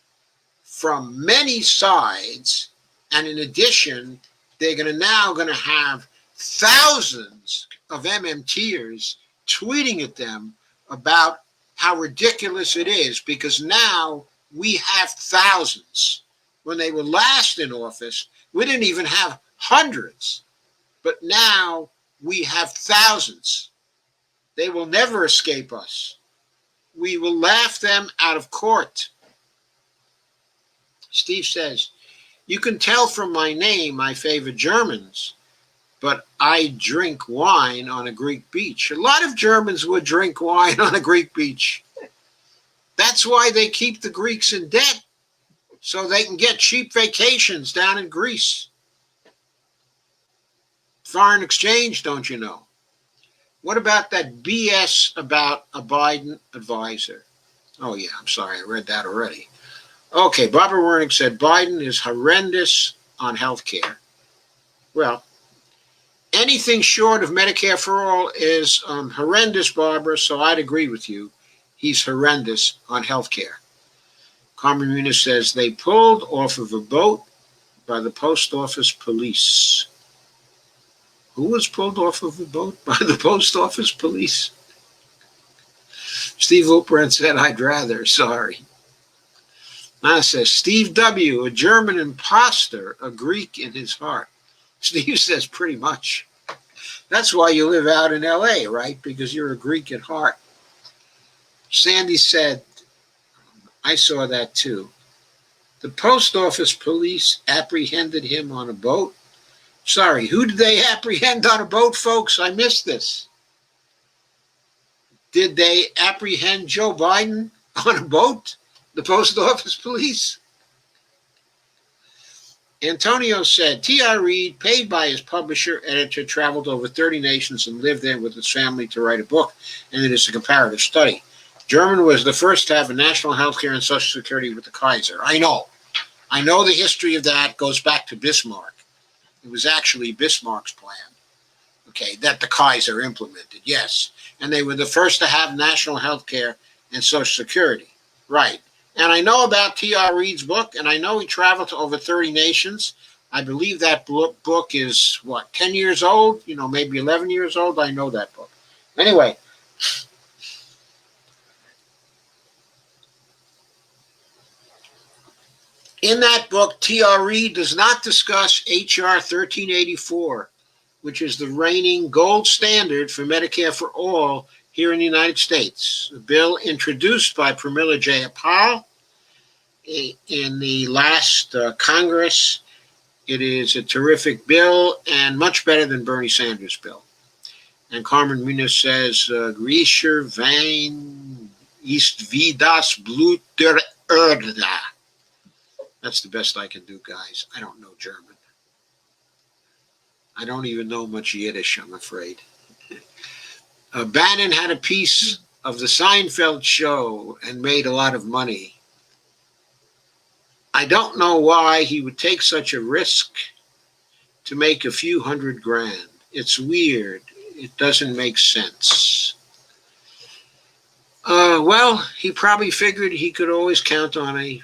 from many sides. And in addition, they're going to have thousands of MMTers tweeting at them about how ridiculous it is because now we have thousands. When they were last in office, we didn't even have hundreds, but now we have thousands. They will never escape us. We will laugh them out of court. Steve says, you can tell from my name I favor Germans, but I drink wine on a Greek beach. A lot of Germans would drink wine on a Greek beach. That's why they keep the Greeks in debt, so they can get cheap vacations down in Greece. Foreign exchange, don't you know? What about that BS about a Biden advisor? Oh, yeah, I'm sorry, I read that already. Okay, Barbara Wernick said Biden is horrendous on health care. Well, anything short of Medicare for all is horrendous, Barbara, so I'd agree with you. He's horrendous on health care. Carmen Muniz says they pulled off of a boat by the post office police. Who was pulled off of a boat by the post office police? Steve Oprah said, I'd rather, sorry. Now says, Steve W., a German imposter, a Greek in his heart. Steve says, pretty much. That's why you live out in L.A., right? Because you're a Greek at heart. Sandy said, I saw that too. The post office police apprehended him on a boat. Sorry, who did they apprehend on a boat, folks? I missed this. Did they apprehend Joe Biden on a boat? The post office police? Antonio said, T.R. Reid, paid by his publisher, editor, traveled over 30 nations and lived there with his family to write a book, and it is a comparative study. Germany was the first to have a national health care and Social Security with the Kaiser. I know the history of that goes back to Bismarck. It was actually Bismarck's plan, okay, that the Kaiser implemented, yes. And they were the first to have national health care and Social Security, right. And I know about T.R. Reid's book, and I know he traveled to over 30 nations. I believe that book is, 10 years old? Maybe 11 years old? I know that book. Anyway. In that book, T.R. Reid does not discuss H.R. 1384, which is the reigning gold standard for Medicare for all here in the United States. A bill introduced by Pramila Jayapal in the last Congress. It is a terrific bill and much better than Bernie Sanders' bill. And Carmen Munoz says, Griecher van ist wie das Blut der Erde. That's the best I can do, guys. I don't know German. I don't even know much Yiddish, I'm afraid. Bannon had a piece of the Seinfeld show and made a lot of money. I don't know why he would take such a risk to make a few $100,000. It's weird. It doesn't make sense. Well, he probably figured he could always count on a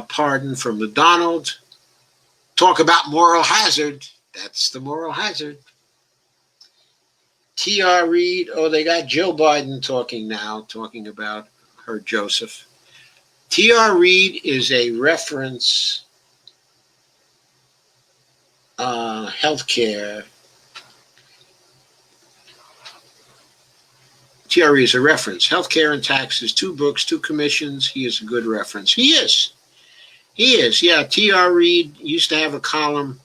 pardon from McDonald. Talk about moral hazard. That's the moral hazard. T.R. Reid. Oh, they got Jill Biden talking now, talking about her Joseph. T.R. Reid is a reference healthcare. T.R. Reid is a reference. Healthcare and taxes, 2 books, 2 commissions. He is a good reference. He is. Yeah, T.R. Reid used to have a column.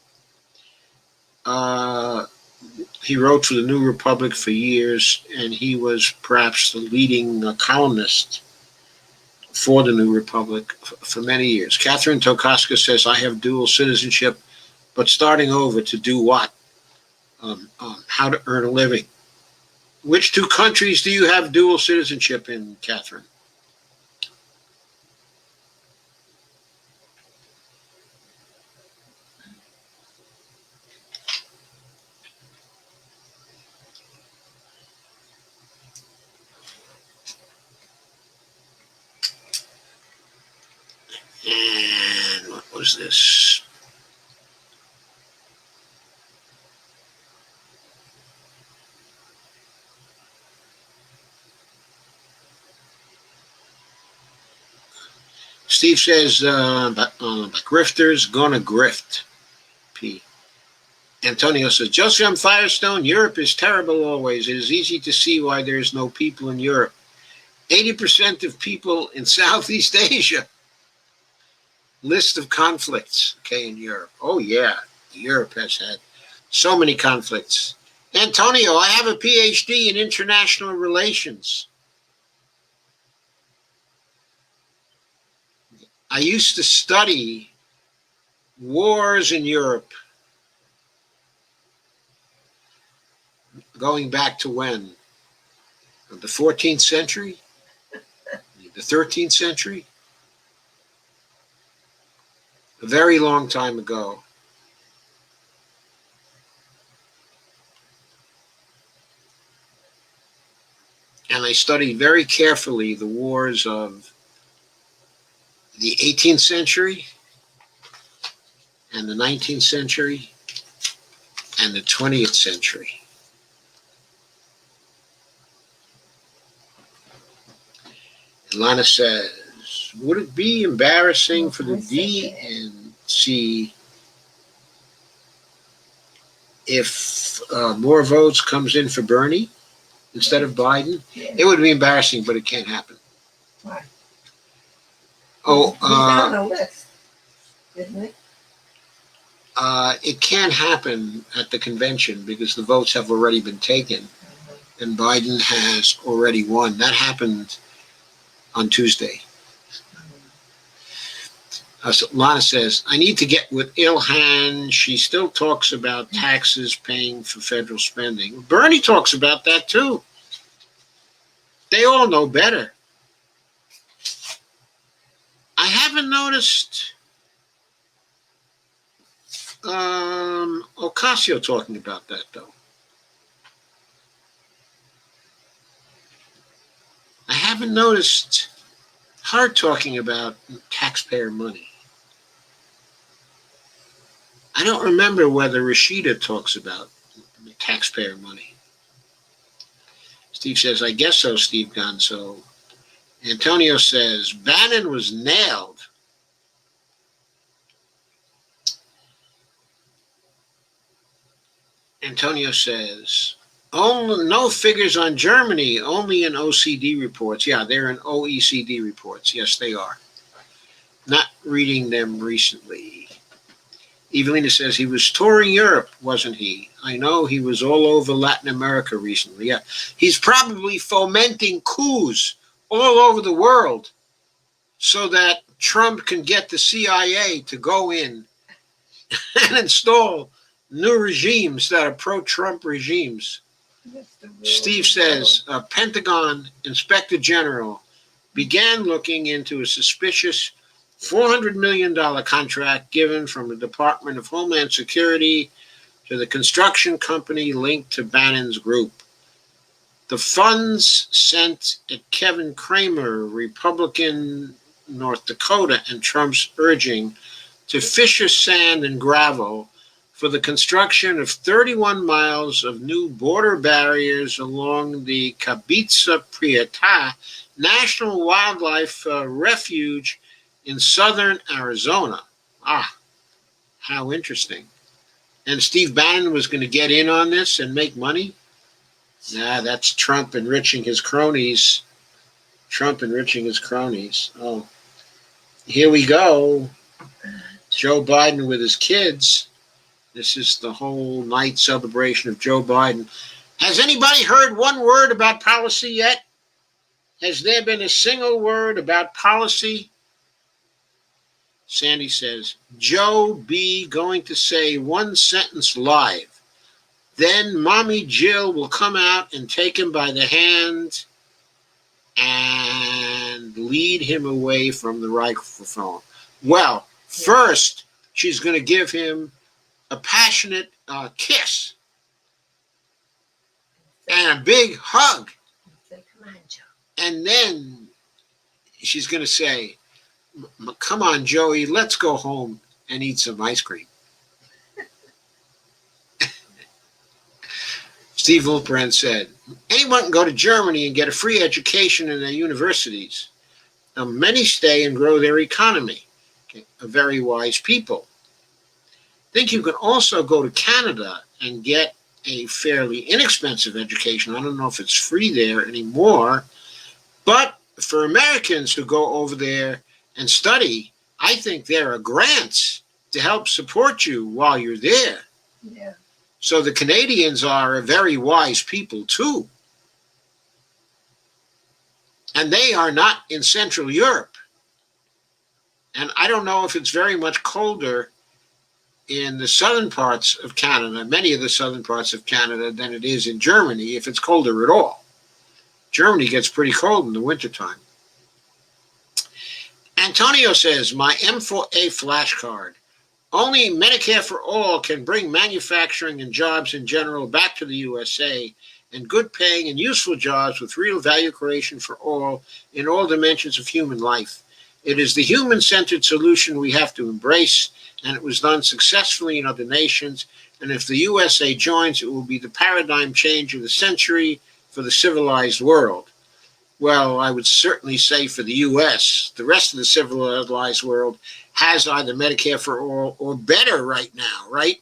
He wrote for the New Republic for years, and he was perhaps the leading columnist for the New Republic for many years. Catherine Tokaska says, I have dual citizenship, but starting over to do what? How to earn a living. Which 2 countries do you have dual citizenship in, Catherine? And what was this? Steve says, grifters gonna grift. P. Antonio says, Joseph M. Firestone, Europe is terrible always. It is easy to see why there is no people in Europe. 80% of people in Southeast Asia. List of conflicts, in Europe. Oh, yeah, Europe has had so many conflicts. Antonio, I have a PhD in international relations. I used to study wars in Europe going back to when? The 14th century? The 13th century? A very long time ago. And I studied very carefully the wars of the 18th century and the 19th century and the 20th century. Lana says, would it be embarrassing for the DNC if more votes comes in for Bernie instead of Biden. Yeah. It would be embarrassing, but it can't happen. Why? Oh, He's on the list, isn't he? It can't happen at the convention because the votes have already been taken, and Biden has already won. That happened on Tuesday. So Lana says, I need to get with Ilhan. She still talks about taxes paying for federal spending. Bernie talks about that too. They all know better. I haven't noticed Ocasio talking about that, though. I haven't noticed her talking about taxpayer money. I don't remember whether Rashida talks about taxpayer money. Steve says, I guess so, Steve Gonzo. Antonio says, Bannon was nailed. Antonio says, oh, no figures on Germany, only in OECD reports. Yeah, they're in OECD reports. Yes, they are. Not reading them recently. Evelina says he was touring Europe, wasn't he? I know he was all over Latin America recently. Yeah, he's probably fomenting coups all over the world so that Trump can get the CIA to go in and install new regimes that are pro-Trump regimes. Steve says, Pentagon Inspector General began looking into a suspicious $400 million contract given from the Department of Homeland Security to the construction company linked to Bannon's group. The funds sent at Kevin Cramer, Republican North Dakota, and Trump's urging to Fisher Sand and Gravel for the construction of 31 miles of new border barriers along the Kibitsa Prieta National Wildlife Refuge in southern Arizona. Ah, how interesting. And Steve Bannon was going to get in on this and make money? Nah, that's Trump enriching his cronies. Trump enriching his cronies. Oh, here we go. Joe Biden with his kids. This is the whole night celebration of Joe Biden. Has anybody heard one word about policy yet? Has there been a single word about policy? Sandy says, Joe B. going to say one sentence live. Then Mommy Jill will come out and take him by the hand and lead him away from the microphone. Well, first, she's going to give him a passionate kiss and a big hug. Come on, Joe. And then she's going to say, come on, Joey, let's go home and eat some ice cream. Steve Wilbrand said, anyone can go to Germany and get a free education in their universities. Now, many stay and grow their economy. Okay, a very wise people. I think you can also go to Canada and get a fairly inexpensive education. I don't know if it's free there anymore. But for Americans who go over there and study, I think there are grants to help support you while you're there. Yeah. So the Canadians are a very wise people too. And they are not in Central Europe. And I don't know if it's very much colder in the southern parts of Canada, many of the southern parts of Canada, than it is in Germany, if it's colder at all. Germany gets pretty cold in the wintertime. Antonio says, my M4A flashcard. Only Medicare for All can bring manufacturing and jobs in general back to the USA, and good paying and useful jobs with real value creation for all in all dimensions of human life. It is the human-centered solution we have to embrace, and it was done successfully in other nations. And if the USA joins, it will be the paradigm change of the century for the civilized world. Well, I would certainly say for the U.S., the rest of the civilized world has either Medicare for All or better right now, right?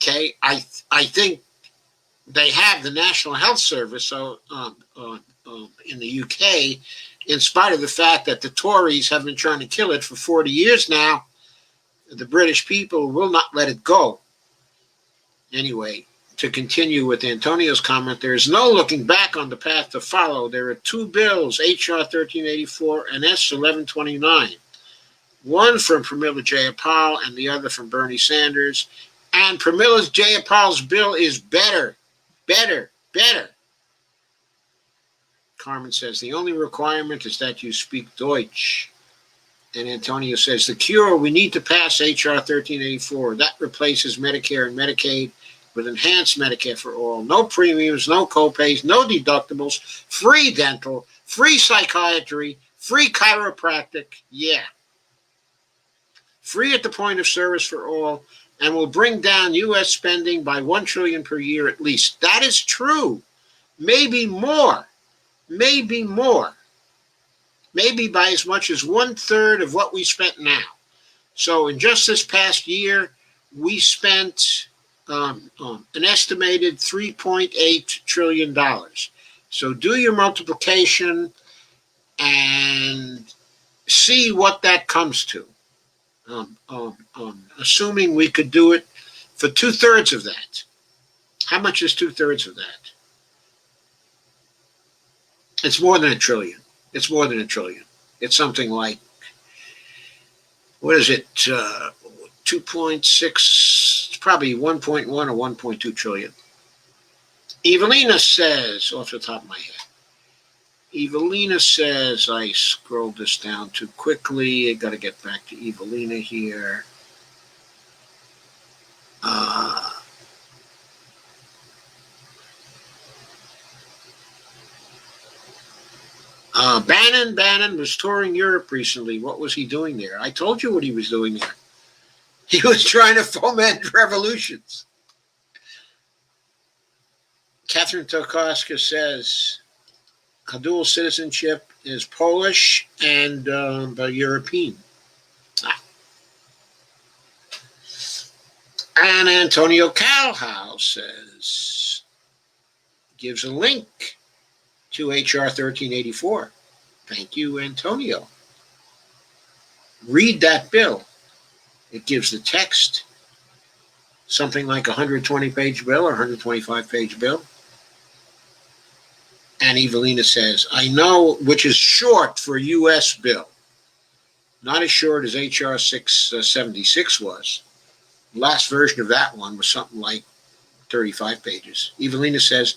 Okay, I think they have the National Health Service. So in the UK, in spite of the fact that the Tories have been trying to kill it for 40 years now, the British people will not let it go. Anyway, to continue with Antonio's comment, there is no looking back on the path to follow. There are two bills, H.R. 1384 and S. 1129. One from Pramila Jayapal and the other from Bernie Sanders. And Pramila Jayapal's bill is better. Carmen says, the only requirement is that you speak Deutsch. And Antonio says, the cure, we need to pass H.R. 1384. That replaces Medicare and Medicaid with enhanced Medicare for all. No premiums, no copays, no deductibles, free dental, free psychiatry, free chiropractic. Yeah. Free at the point of service for all, and will bring down U.S. spending by $1 trillion per year at least. That is true. Maybe more. Maybe by as much as 1/3 of what we spent now. So in just this past year, we spent an estimated $3.8 trillion. So do your multiplication and see what that comes to. Assuming we could do it for 2/3 of that. How much is 2/3 of that? It's more than $1 trillion. It's more than $1 trillion. It's something like, what is it? 2.6, it's probably 1.1 or 1.2 trillion. Evelina says, off the top of my head, Evelina says, I scrolled this down too quickly. I got to get back to Evelina here. Bannon was touring Europe recently. What was he doing there? I told you what he was doing there. He was trying to foment revolutions. Catherine Tokarska says, a dual citizenship is Polish and European. And Antonio Calhoun says, gives a link to H.R. 1384. Thank you, Antonio. Read that bill. It gives the text, something like a 120-page bill or 125-page bill. And Evelina says, I know, which is short for U.S. bill. Not as short as H.R. 676 was. The last version of that one was something like 35 pages. Evelina says,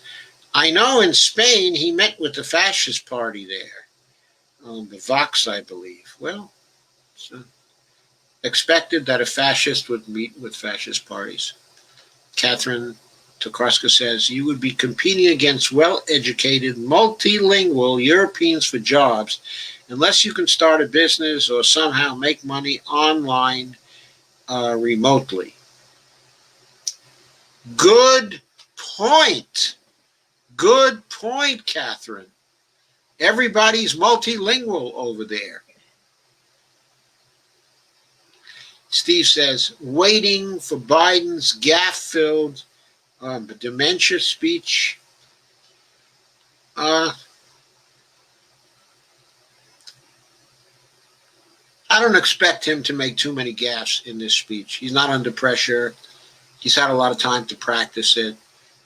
I know in Spain he met with the fascist party there. The Vox, I believe. Well, it's expected that a fascist would meet with fascist parties. Catherine Tokarska says, you would be competing against well-educated, multilingual Europeans for jobs unless you can start a business or somehow make money online remotely. Good point. Good point, Catherine. Everybody's multilingual over there. Steve says, waiting for Biden's gaffe-filled dementia speech. I don't expect him to make too many gaffes in this speech. He's not under pressure. He's had a lot of time to practice it.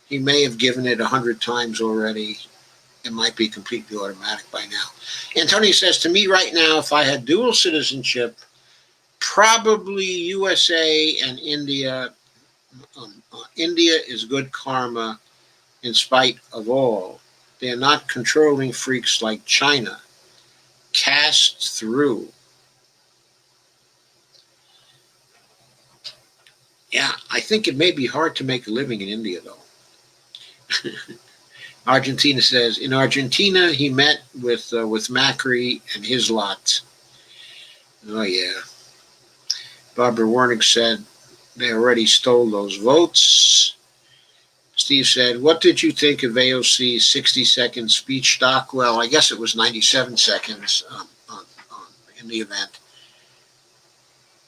He may have given it 100 times already. It might be completely automatic by now. Antonio says, to me right now, if I had dual citizenship, probably USA and India. India is good karma in spite of all. They're not controlling freaks like China. Cast through. Yeah, I think it may be hard to make a living in India, though. Argentina says, in Argentina, he met with Macri and his lot. Oh, yeah. Barbara Warnick said, they already stole those votes. Steve said, what did you think of AOC's 60-second speech stock? Well, I guess it was 97 seconds in the event.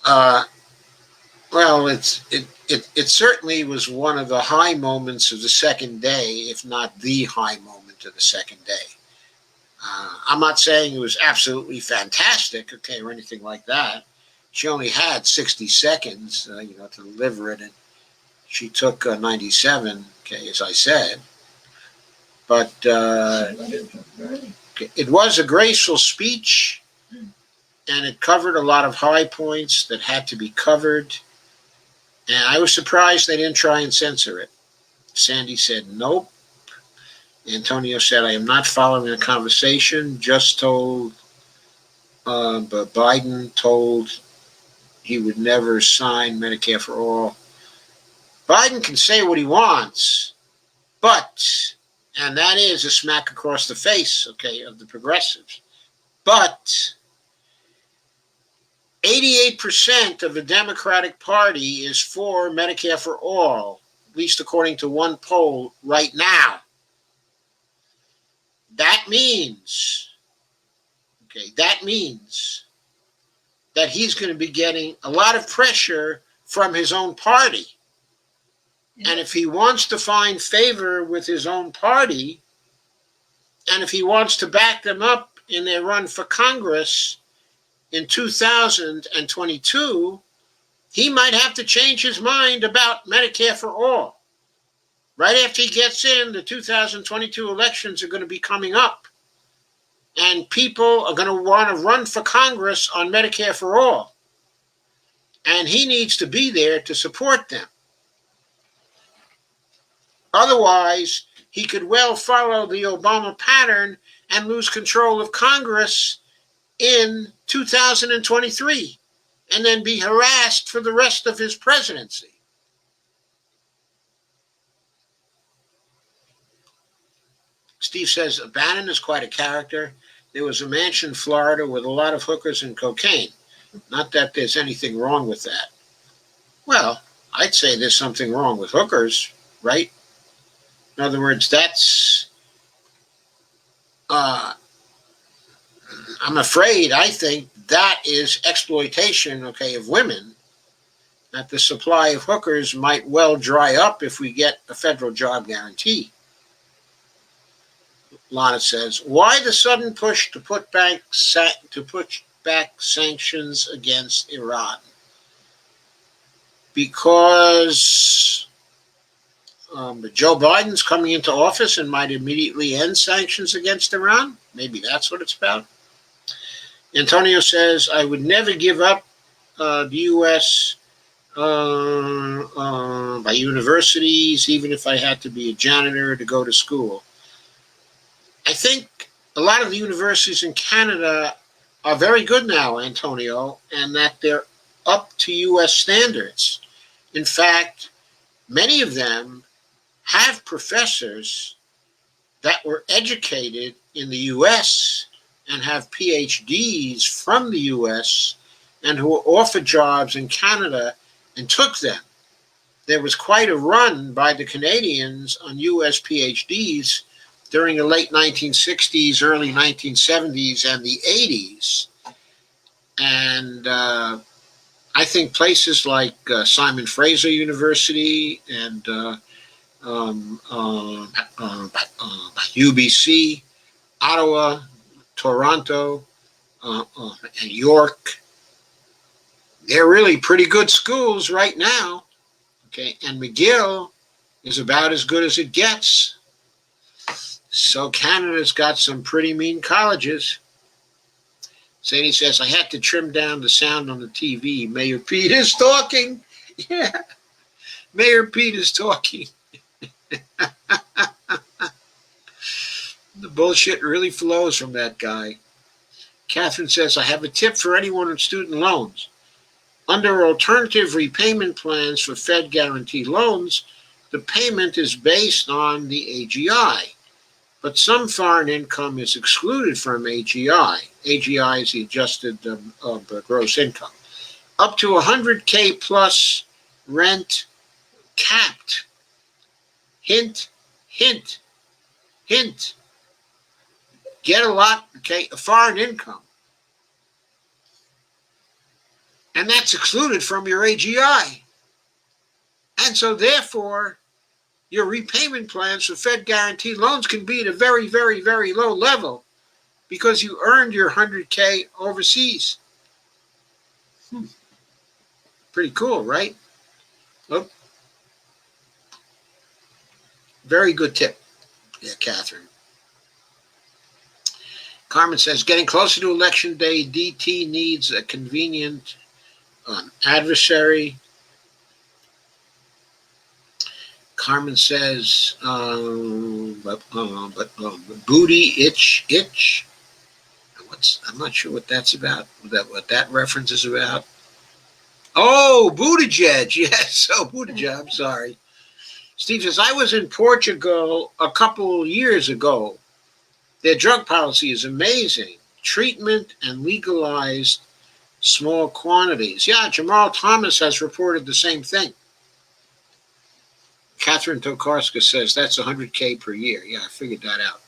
Well, Well, it certainly was one of the high moments of the second day, if not the high moment of the second day. I'm not saying it was absolutely fantastic, okay, or anything like that. She only had 60 seconds, to deliver it, and she took 97, okay, as I said. But it was a graceful speech, and it covered a lot of high points that had to be covered. And I was surprised they didn't try and censor it. Sandy said, nope. Antonio said, I am not following the conversation, just told, but Biden told he would never sign Medicare for all. Biden can say what he wants, but, and that is a smack across the face, okay, of the progressives. But 88% of the Democratic Party is for Medicare for all, at least according to one poll right now. That means that he's going to be getting a lot of pressure from his own party. And if he wants to find favor with his own party, and if he wants to back them up in their run for Congress in 2022, he might have to change his mind about Medicare for all. Right after he gets in, the 2022 elections are going to be coming up. And people are going to want to run for Congress on Medicare for all. And he needs to be there to support them. Otherwise, he could well follow the Obama pattern and lose control of Congress in 2023 and then be harassed for the rest of his presidency. Steve says, Bannon is quite a character. There was a mansion in Florida with a lot of hookers and cocaine. Not that there's anything wrong with that. Well, I'd say there's something wrong with hookers, right? In other words, that's, I'm afraid, I think that is exploitation, okay, of women, that the supply of hookers might well dry up if we get a federal job guarantee. Lana says, why the sudden push to push back sanctions against Iran? Because Joe Biden's coming into office and might immediately end sanctions against Iran? Maybe that's what it's about. Antonio says, I would never give up the U.S. By universities, even if I had to be a janitor to go to school. I think a lot of the universities in Canada are very good now, Antonio, and that they're up to U.S. standards. In fact, many of them have professors that were educated in the U.S. and have PhDs from the U.S. and who were offered jobs in Canada and took them. There was quite a run by the Canadians on U.S. PhDs during the late 1960s, early 1970s, and the 80s. And I think places like Simon Fraser University and UBC, Ottawa, Toronto, and York, they're really pretty good schools right now. Okay, and McGill is about as good as it gets. So Canada's got some pretty mean colleges. Sandy says, I had to trim down the sound on the TV. Mayor Pete is talking. Yeah, Mayor Pete is talking. The bullshit really flows from that guy. Catherine says, I have a tip for anyone on student loans. Under alternative repayment plans for Fed guaranteed loans, the payment is based on the AGI. But some foreign income is excluded from AGI. AGI is the adjusted gross income. Up to 100K plus rent capped. Hint, hint, hint. Get a lot, okay, of foreign income. And that's excluded from your AGI. And so therefore, your repayment plans for Fed guaranteed loans can be at a very, very, very low level because you earned your 100K overseas. Pretty cool, right? Oh, very good tip. Yeah, Catherine. Carmen says, getting closer to election day, DT needs a convenient adversary. Carmen says, booty itch. I'm not sure what that's about. What that reference is about. Oh, Buttigieg. Yes. Oh, Buttigieg. I'm sorry. Steve says, I was in Portugal a couple years ago. Their drug policy is amazing. Treatment and legalized small quantities. Yeah, Jamal Thomas has reported the same thing. Catherine Tokarska says that's 100K per year. Yeah, I figured that out.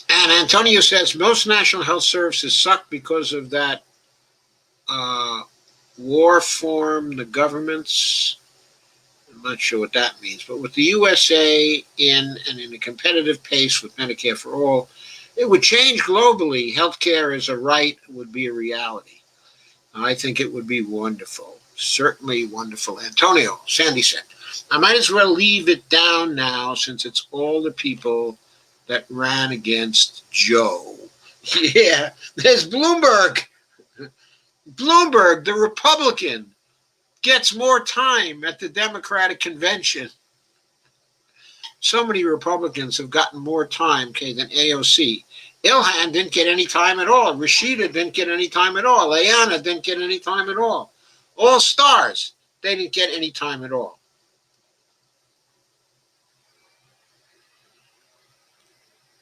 And Antonio says most national health services suck because of that war form, the governments. I'm not sure what that means, but with the USA in a competitive pace with Medicare for all, it would change globally. Healthcare as a right would be a reality. I think it would be wonderful. Certainly wonderful. Antonio, Sandy said, I might as well leave it down now since it's all the people that ran against Joe. Yeah, there's Bloomberg. Bloomberg, the Republican, gets more time at the Democratic convention. So many Republicans have gotten more time, than AOC. Ilhan didn't get any time at all. Rashida didn't get any time at all. Ayanna didn't get any time at all. All stars, they didn't get any time at all.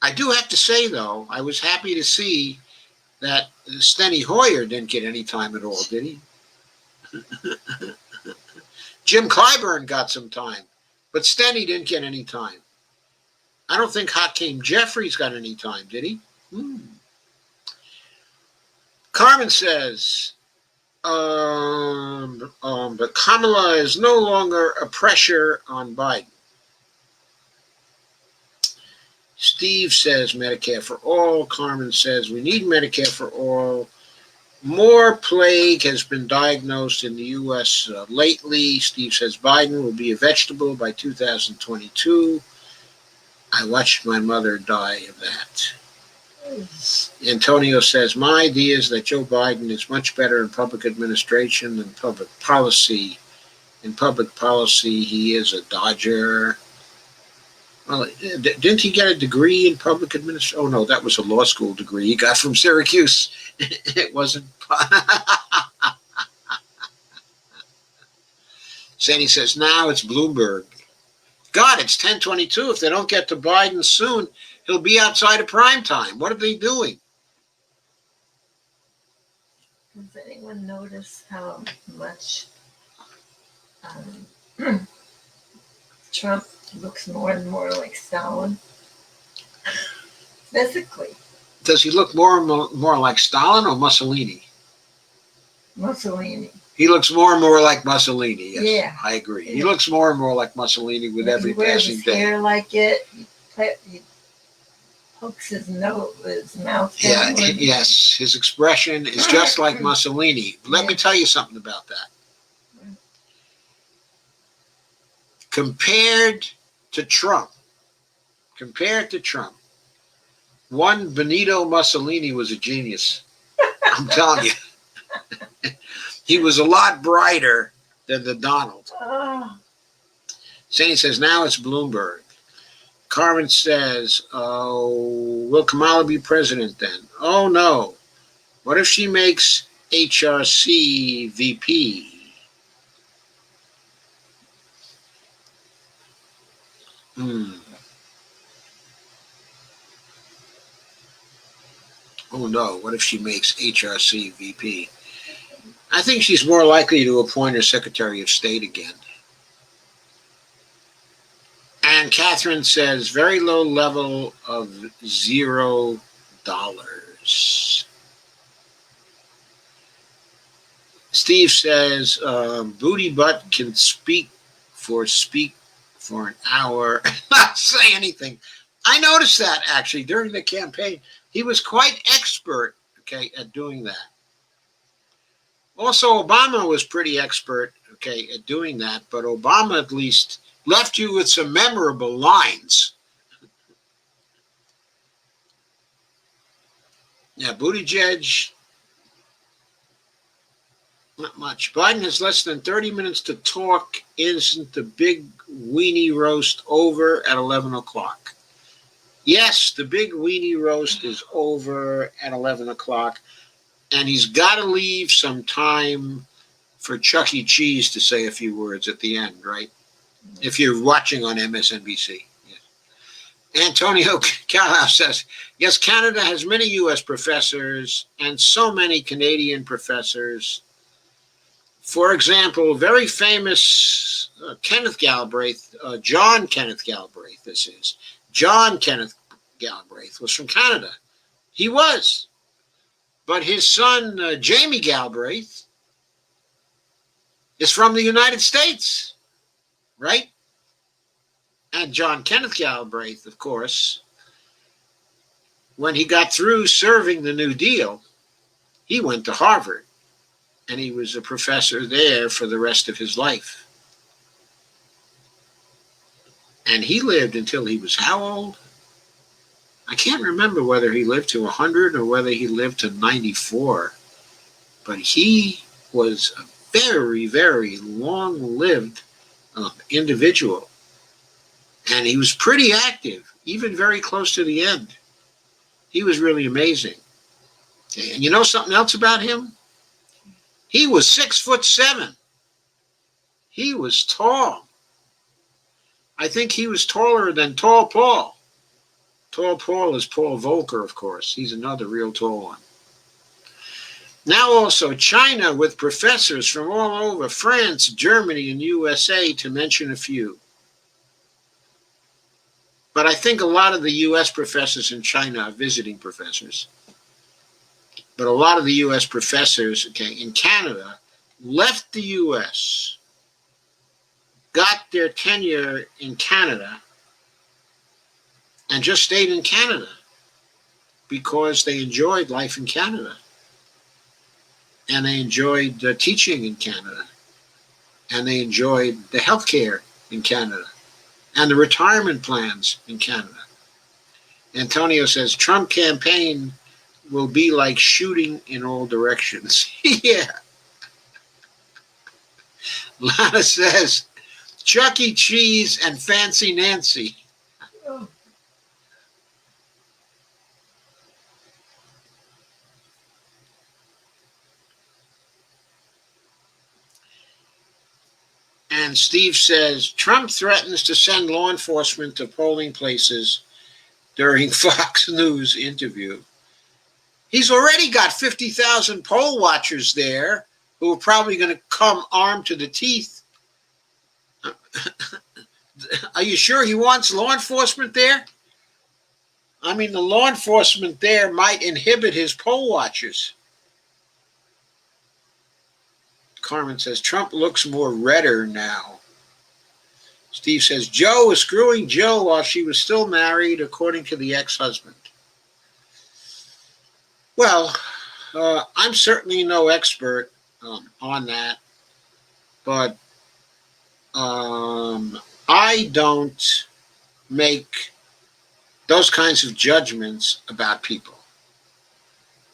I do have to say, though, I was happy to see that Steny Hoyer didn't get any time at all, did he? Jim Clyburn got some time, but Steny didn't get any time. I don't think Hakeem Jeffries got any time, did he? Carmen says, but Kamala is no longer a pressure on Biden. Steve says Medicare for all. Carmen says we need Medicare for all. More plague has been diagnosed in the U.S. Lately. Steve says Biden will be a vegetable by 2022. I watched my mother die of that. Antonio says, my idea is that Joe Biden is much better in public administration than public policy. In public policy, he is a dodger. Well, didn't he get a degree in public administration? Oh, no, that was a law school degree he got from Syracuse. It wasn't. Sandy says, now it's Bloomberg. God, it's 10:22. If they don't get to Biden soon, he'll be outside of prime time. What are they doing? Does anyone notice how much Trump looks more and more like Stalin? Physically. Does he look more and more like Stalin or Mussolini? Mussolini. He looks more and more like Mussolini. Yes, yeah, I agree. He looks more and more like Mussolini with every passing day. He wears his hair like it. He pokes his mouth down. Yeah, yes. His expression is just like Mussolini. Let me tell you something about that. Compared to Trump, one Benito Mussolini was a genius. I'm telling you. He was a lot brighter than the Donald. Sandy says, now it's Bloomberg. Carmen says, will Kamala be president then? Oh, no. What if she makes HRC VP? Oh, no. What if she makes HRC VP? I think she's more likely to appoint her Secretary of State again. And Catherine says, very low level of $0. Steve says, Booty Butt can speak for an hour and not say anything. I noticed that actually during the campaign. He was quite expert, okay, at doing that. Also, Obama was pretty expert, okay, at doing that, but Obama at least left you with some memorable lines. Yeah, Buttigieg, not much. Biden has less than 30 minutes to talk. Isn't the big weenie roast over at 11 o'clock? Yes, the big weenie roast is over at 11 o'clock, and he's got to leave some time for Chuck E. Cheese to say a few words at the end, right? If you're watching on MSNBC. Yes. Antonio Calhoun says, yes, Canada has many U.S. professors and so many Canadian professors. For example, very famous Kenneth Galbraith, John Kenneth Galbraith, this is. John Kenneth Galbraith was from Canada. He was. But his son, Jamie Galbraith, is from the United States, right? And John Kenneth Galbraith, of course, when he got through serving the New Deal, he went to Harvard, and he was a professor there for the rest of his life. And he lived until he was how old? I can't remember whether he lived to 100 or whether he lived to 94. But he was a very, very long-lived individual. And he was pretty active, even very close to the end. He was really amazing. And you know something else about him? He was 6'7". He was tall. I think he was taller than Tall Paul. Tall Paul is Paul Volcker, of course. He's another real tall one. Now also China with professors from all over, France, Germany, and USA, to mention a few. But I think a lot of the U.S. professors in China are visiting professors. But a lot of the U.S. professors, okay, in Canada left the U.S., got their tenure in Canada, and just stayed in Canada because they enjoyed life in Canada. And they enjoyed teaching in Canada. And they enjoyed the healthcare in Canada. And the retirement plans in Canada. Antonio says, Trump campaign will be like shooting in all directions. Yeah. Lana says, Chuck E. Cheese and Fancy Nancy. Oh. And Steve says, Trump threatens to send law enforcement to polling places during Fox News interview. He's already got 50,000 poll watchers there who are probably going to come armed to the teeth. Are you sure he wants law enforcement there? I mean, the law enforcement there might inhibit his poll watchers. Carmen says, Trump looks more redder now. Steve says, Joe was screwing Jill while she was still married, according to the ex-husband. Well, I'm certainly no expert on that, but I don't make those kinds of judgments about people.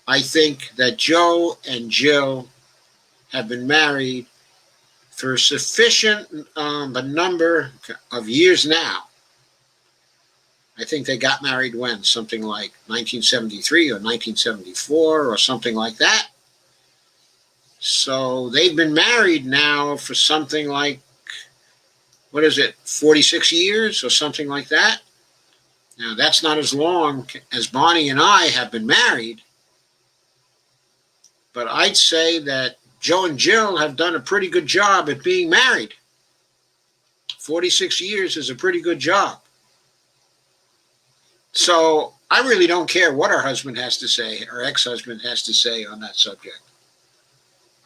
I think that Joe and Jill have been married for a sufficient a number of years now. I think they got married when? Something like 1973 or 1974 or something like that. So they've been married now for something like, 46 years or something like that? Now, that's not as long as Bonnie and I have been married, but I'd say that Joe and Jill have done a pretty good job at being married. 46 years is a pretty good job. So I really don't care what her husband has to say, her ex-husband has to say on that subject.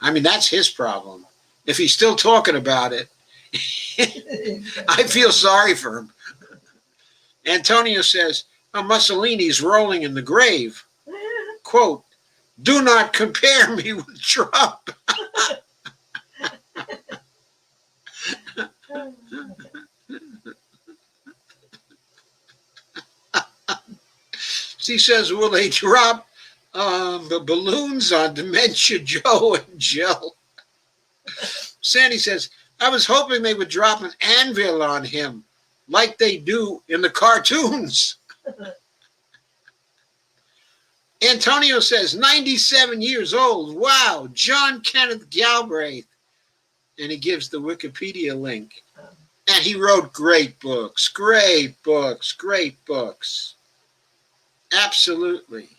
I mean, that's his problem. If he's still talking about it, I feel sorry for him. Antonio says, oh, Mussolini's rolling in the grave. Quote, do not compare me with Trump. He says, will they drop the balloons on Dementia Joe and Jill? Sandy says, I was hoping they would drop an anvil on him like they do in the cartoons. Antonio says, 97 years old. Wow, John Kenneth Galbraith. And he gives the Wikipedia link. And he wrote great books, great books, great books. Absolutely.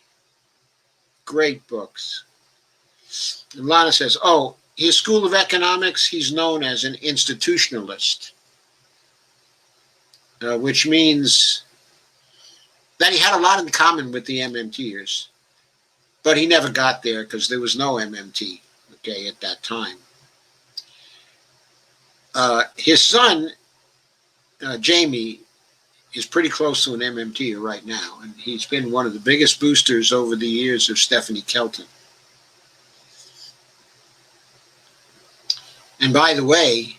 Great books. And Lana says, oh, his School of Economics, he's known as an institutionalist, which means that he had a lot in common with the MMTers, but he never got there because there was no MMT, okay, at that time. His son, Jamie, is pretty close to an MMT right now, and he's been one of the biggest boosters over the years of Stephanie Kelton. And by the way,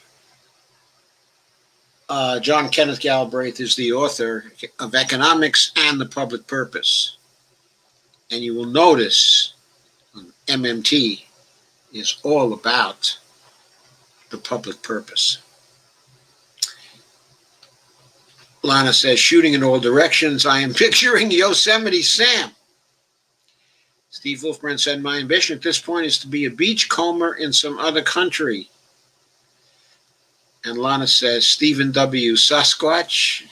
John Kenneth Galbraith is the author of Economics and the Public Purpose. And you will notice MMT is all about the public purpose. Lana says, shooting in all directions, I am picturing Yosemite Sam. Steve Wolfbrand said, my ambition at this point is to be a beachcomber in some other country. And Lana says, Stephen W. Sasquatch.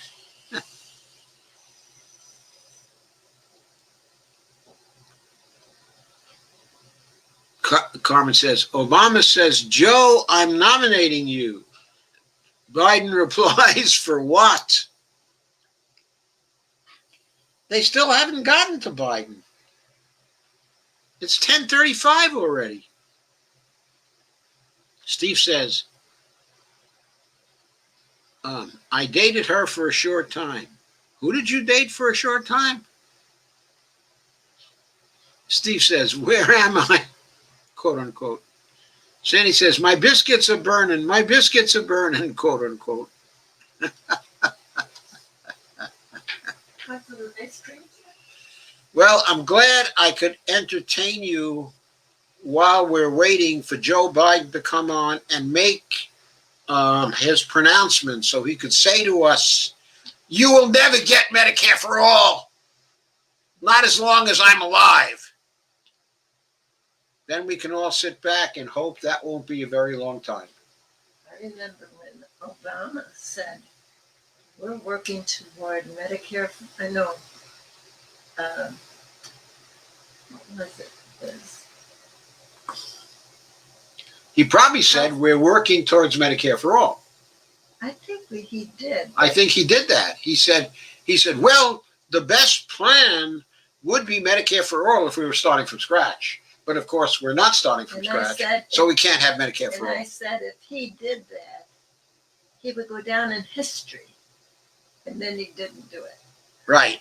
Carmen says, Obama says, Joe, I'm nominating you. Biden replies, for what? They still haven't gotten to Biden. It's 10:35 already. Steve says, I dated her for a short time. Who did you date for a short time? Steve says, where am I? Quote unquote. Sandy says, my biscuits are burning, quote unquote. Well, I'm glad I could entertain you while we're waiting for Joe Biden to come on and make his pronouncement so he could say to us, you will never get Medicare for all, not as long as I'm alive. Then we can all sit back and hope that won't be a very long time. I remember when Obama said, we're working toward Medicare. I know, what was it? He probably said, we're working towards Medicare for all. I think he did. I think he did that. He said, well, the best plan would be Medicare for all if we were starting from scratch. But of course, we're not starting from scratch, so we can't have Medicare for all. And I said if he did that, he would go down in history. And then he didn't do it. Right.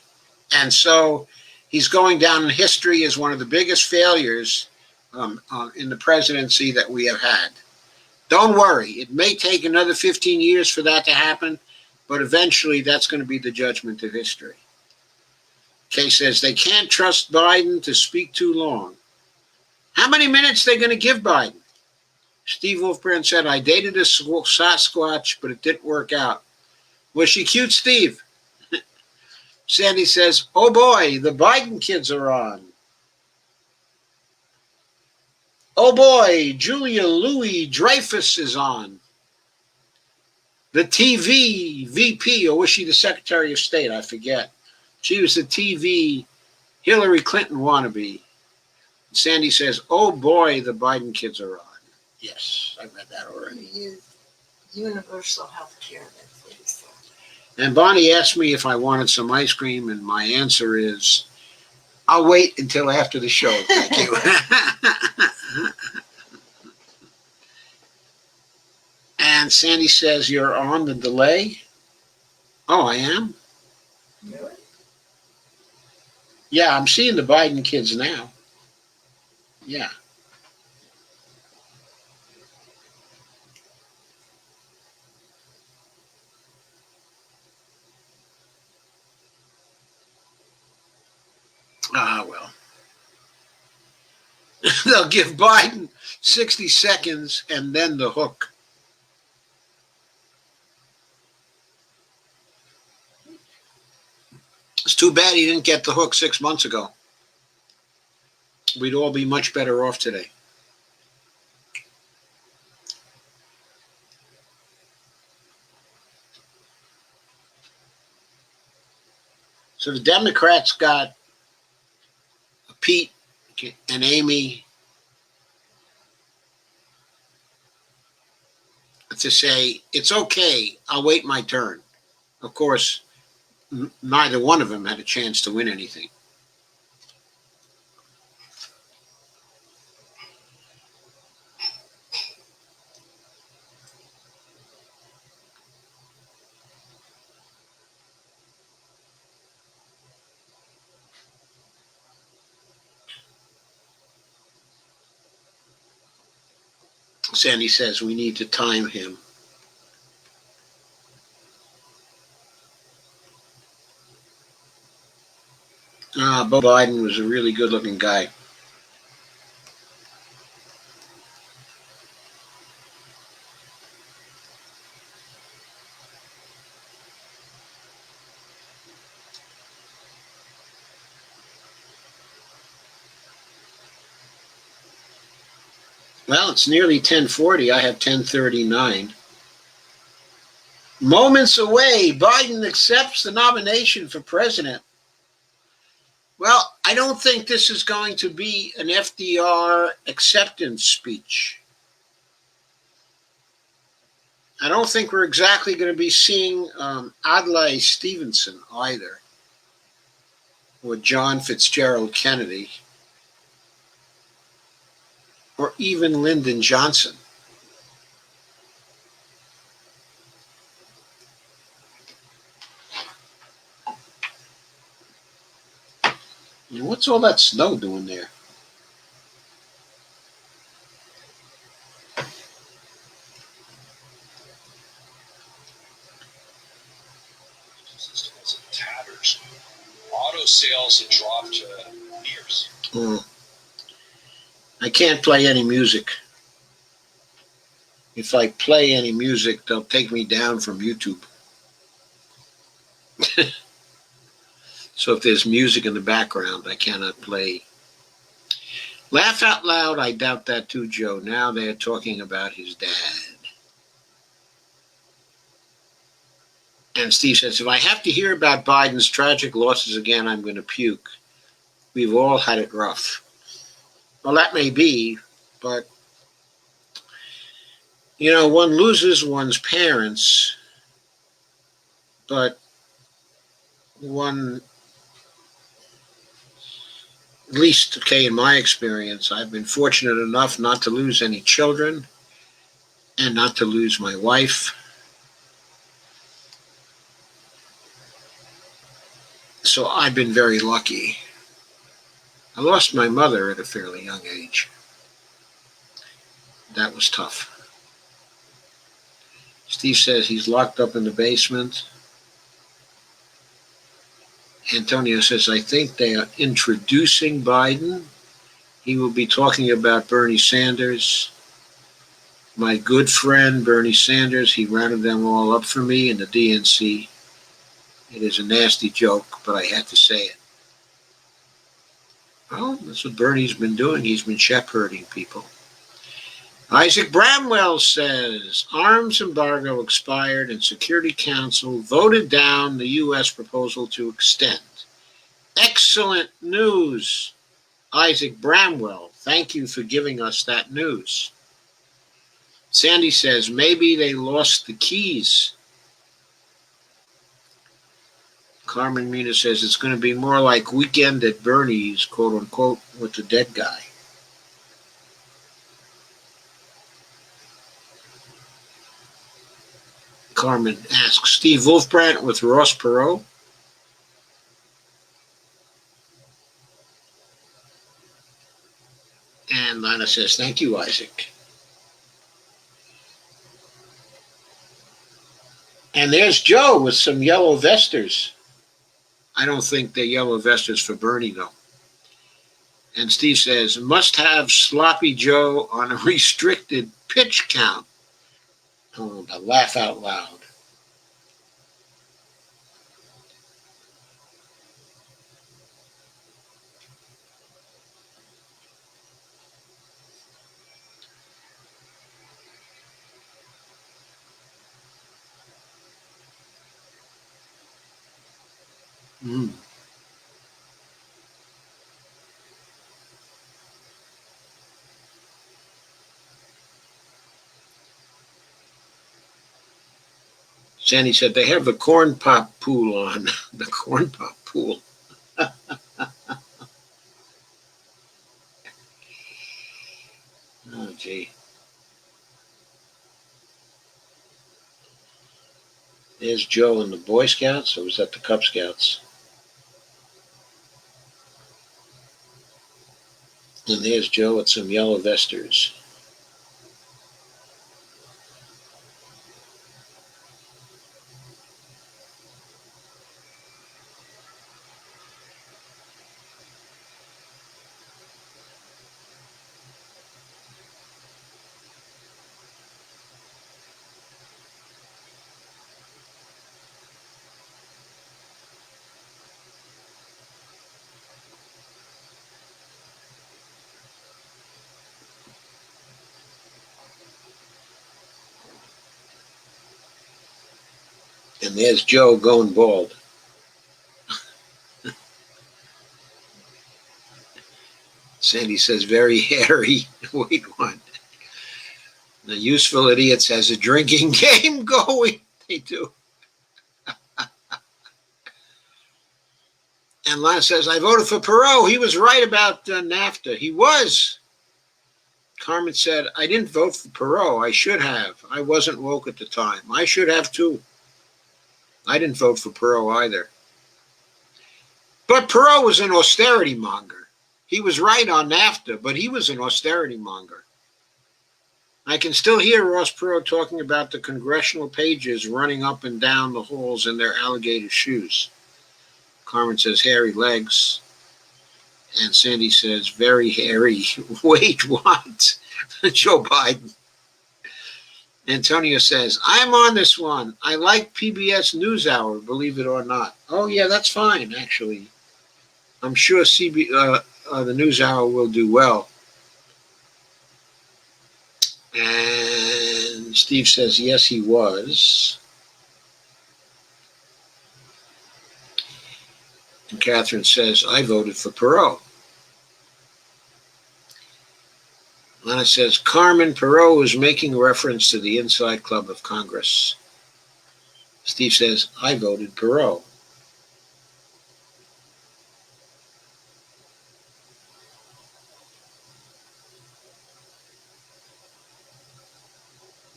And so he's going down in history as one of the biggest failures in the presidency that we have had. Don't worry. It may take another 15 years for that to happen, but eventually that's going to be the judgment of history. Kay says they can't trust Biden to speak too long. How many minutes are they going to give Biden? Steve Wolfbrand said, I dated a Sasquatch, but it didn't work out. Was she cute, Steve? Sandy says, oh boy, the Biden kids are on. Oh boy, Julia Louis-Dreyfus is on. The TV VP, or was she the Secretary of State? I forget. She was the TV Hillary Clinton wannabe. Sandy says, oh boy, the Biden kids are on. Yes, I read that already. Universal health care, that's what he said. And Bonnie asked me if I wanted some ice cream, and my answer is, I'll wait until after the show. Thank you. And Sandy says you're on the delay. Oh, I am? Really? Yeah, I'm seeing the Biden kids now. Yeah. Ah, well. They'll give Biden 60 seconds and then the hook. It's too bad he didn't get the hook 6 months ago. We'd all be much better off today. So the Democrats got Pete and Amy to say, it's okay, I'll wait my turn. Of course, neither one of them had a chance to win anything. Sandy says we need to time him. Beau Biden was a really good-looking guy. Well, it's nearly 10:40. I have 10:39. Moments away, Biden accepts the nomination for president. Well, I don't think this is going to be an FDR acceptance speech. I don't think we're exactly going to be seeing Adlai Stevenson either, or John Fitzgerald Kennedy, or even Lyndon Johnson. What's all that snow doing there? Tatters. Auto sales have dropped years. I can't play any music. If I play any music, they'll take me down from YouTube. So if there's music in the background, I cannot play. Laugh out loud, I doubt that too, Joe. Now they're talking about his dad. And Steve says, if I have to hear about Biden's tragic losses again, I'm going to puke. We've all had it rough. Well, that may be, but, one loses one's parents, but one, at least, okay, in my experience, I've been fortunate enough not to lose any children and not to lose my wife. So I've been very lucky. I lost my mother at a fairly young age. That was tough. Steve says he's locked up in the basement. Antonio says, I think they are introducing Biden. He will be talking about Bernie Sanders. My good friend Bernie Sanders, he rounded them all up for me in the DNC. It is a nasty joke, but I had to say it. Well, that's what Bernie's been doing. He's been shepherding people. Isaac Bramwell says, arms embargo expired and Security Council voted down the U.S. proposal to extend. Excellent news, Isaac Bramwell. Thank you for giving us that news. Sandy says, maybe they lost the keys. Carmen Mina says, it's going to be more like Weekend at Bernie's, quote unquote, with the dead guy. Carmen asks, Steve Wolfbrandt with Ross Perot? And Lana says, thank you, Isaac. And there's Joe with some yellow vesters. I don't think they're yellow vesters for Bernie, though. And Steve says, must have Sloppy Joe on a restricted pitch count. Oh, to laugh out loud. Mm. Sandy said, they have the corn pop pool on. The corn pop pool. Oh, gee. There's Joe and the Boy Scouts, or was that the Cub Scouts? And there's Joe with some yellow vesters. And there's Joe going bald. Sandy says, very hairy. Wait, what? The Useful Idiots has a drinking game going. They do. And Lana says, I voted for Perot. He was right about NAFTA. He was. Carmen said, I didn't vote for Perot. I should have. I wasn't woke at the time. I should have, too. I didn't vote for Perot either. But Perot was an austerity monger. He was right on NAFTA, but he was an austerity monger. I can still hear Ross Perot talking about the congressional pages running up and down the halls in their alligator shoes. Carmen says, hairy legs. And Sandy says, very hairy. Wait, what? Joe Biden. Antonio says, I'm on this one. I like PBS NewsHour, believe it or not. Oh, yeah, that's fine, actually. I'm sure the NewsHour will do well. And Steve says, yes, he was. And Catherine says, I voted for Perot. Lana says, Carmen, Perot is making reference to the Inside Club of Congress. Steve says, I voted Perot.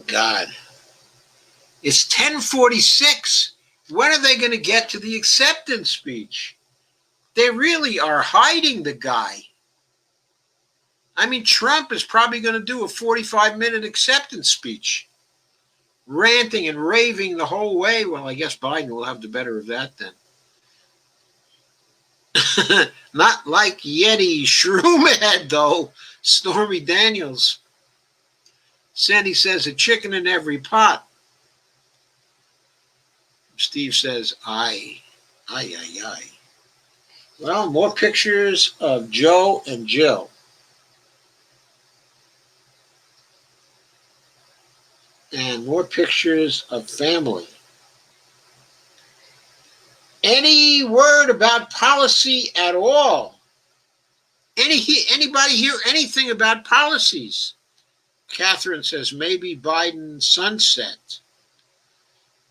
God. It's 10:46. When are they going to get to the acceptance speech? They really are hiding the guy. I mean, Trump is probably going to do a 45-minute acceptance speech, ranting and raving the whole way. Well, I guess Biden will have the better of that then. Not like Yeti Shroomhead, though. Stormy Daniels. Sandy says, a chicken in every pot. Steve says, aye. Aye, aye, aye. Well, more pictures of Joe and Jill. And more pictures of family. Any word about policy at all? Anybody hear anything about policies? Catherine says, maybe Biden sunset.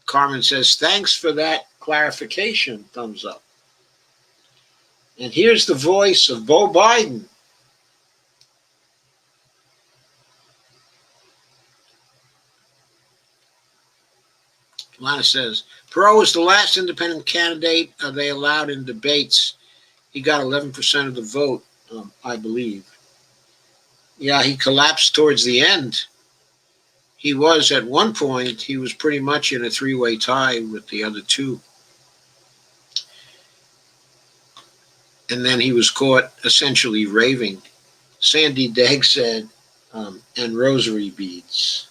Carmen says, thanks for that clarification. Thumbs up. And here's the voice of Beau Biden. Lana says, Perot was the last independent candidate they allowed in debates. He got 11% of the vote, I believe. Yeah, he collapsed towards the end. He was, at one point, he was pretty much in a three-way tie with the other two. And then he was caught essentially raving. Sandy Degg said, and rosary beads.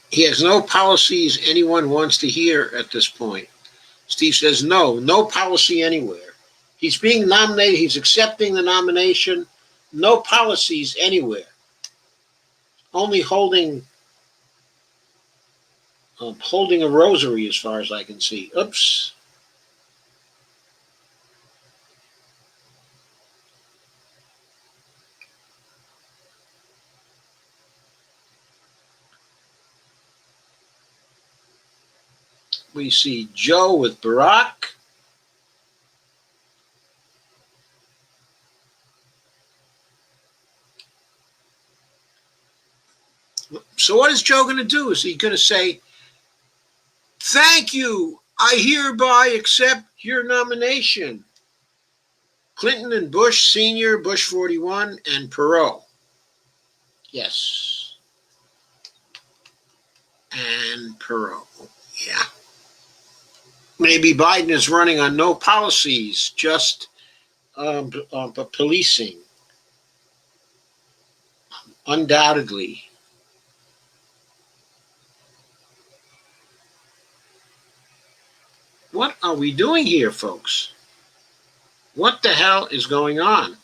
He has no policies anyone wants to hear at this point. Steve says, no policy anywhere. He's being nominated. He's accepting the nomination. No policies anywhere. Only holding a rosary as far as I can see. Oops. We see Joe with Barack. So what is Joe going to do? Is he going to say, thank you, I hereby accept your nomination? Clinton and Bush Sr., Bush 41, and Perot. Yes. And Perot. Yeah. Maybe Biden is running on no policies, just policing. Undoubtedly. What are we doing here, folks? What the hell is going on?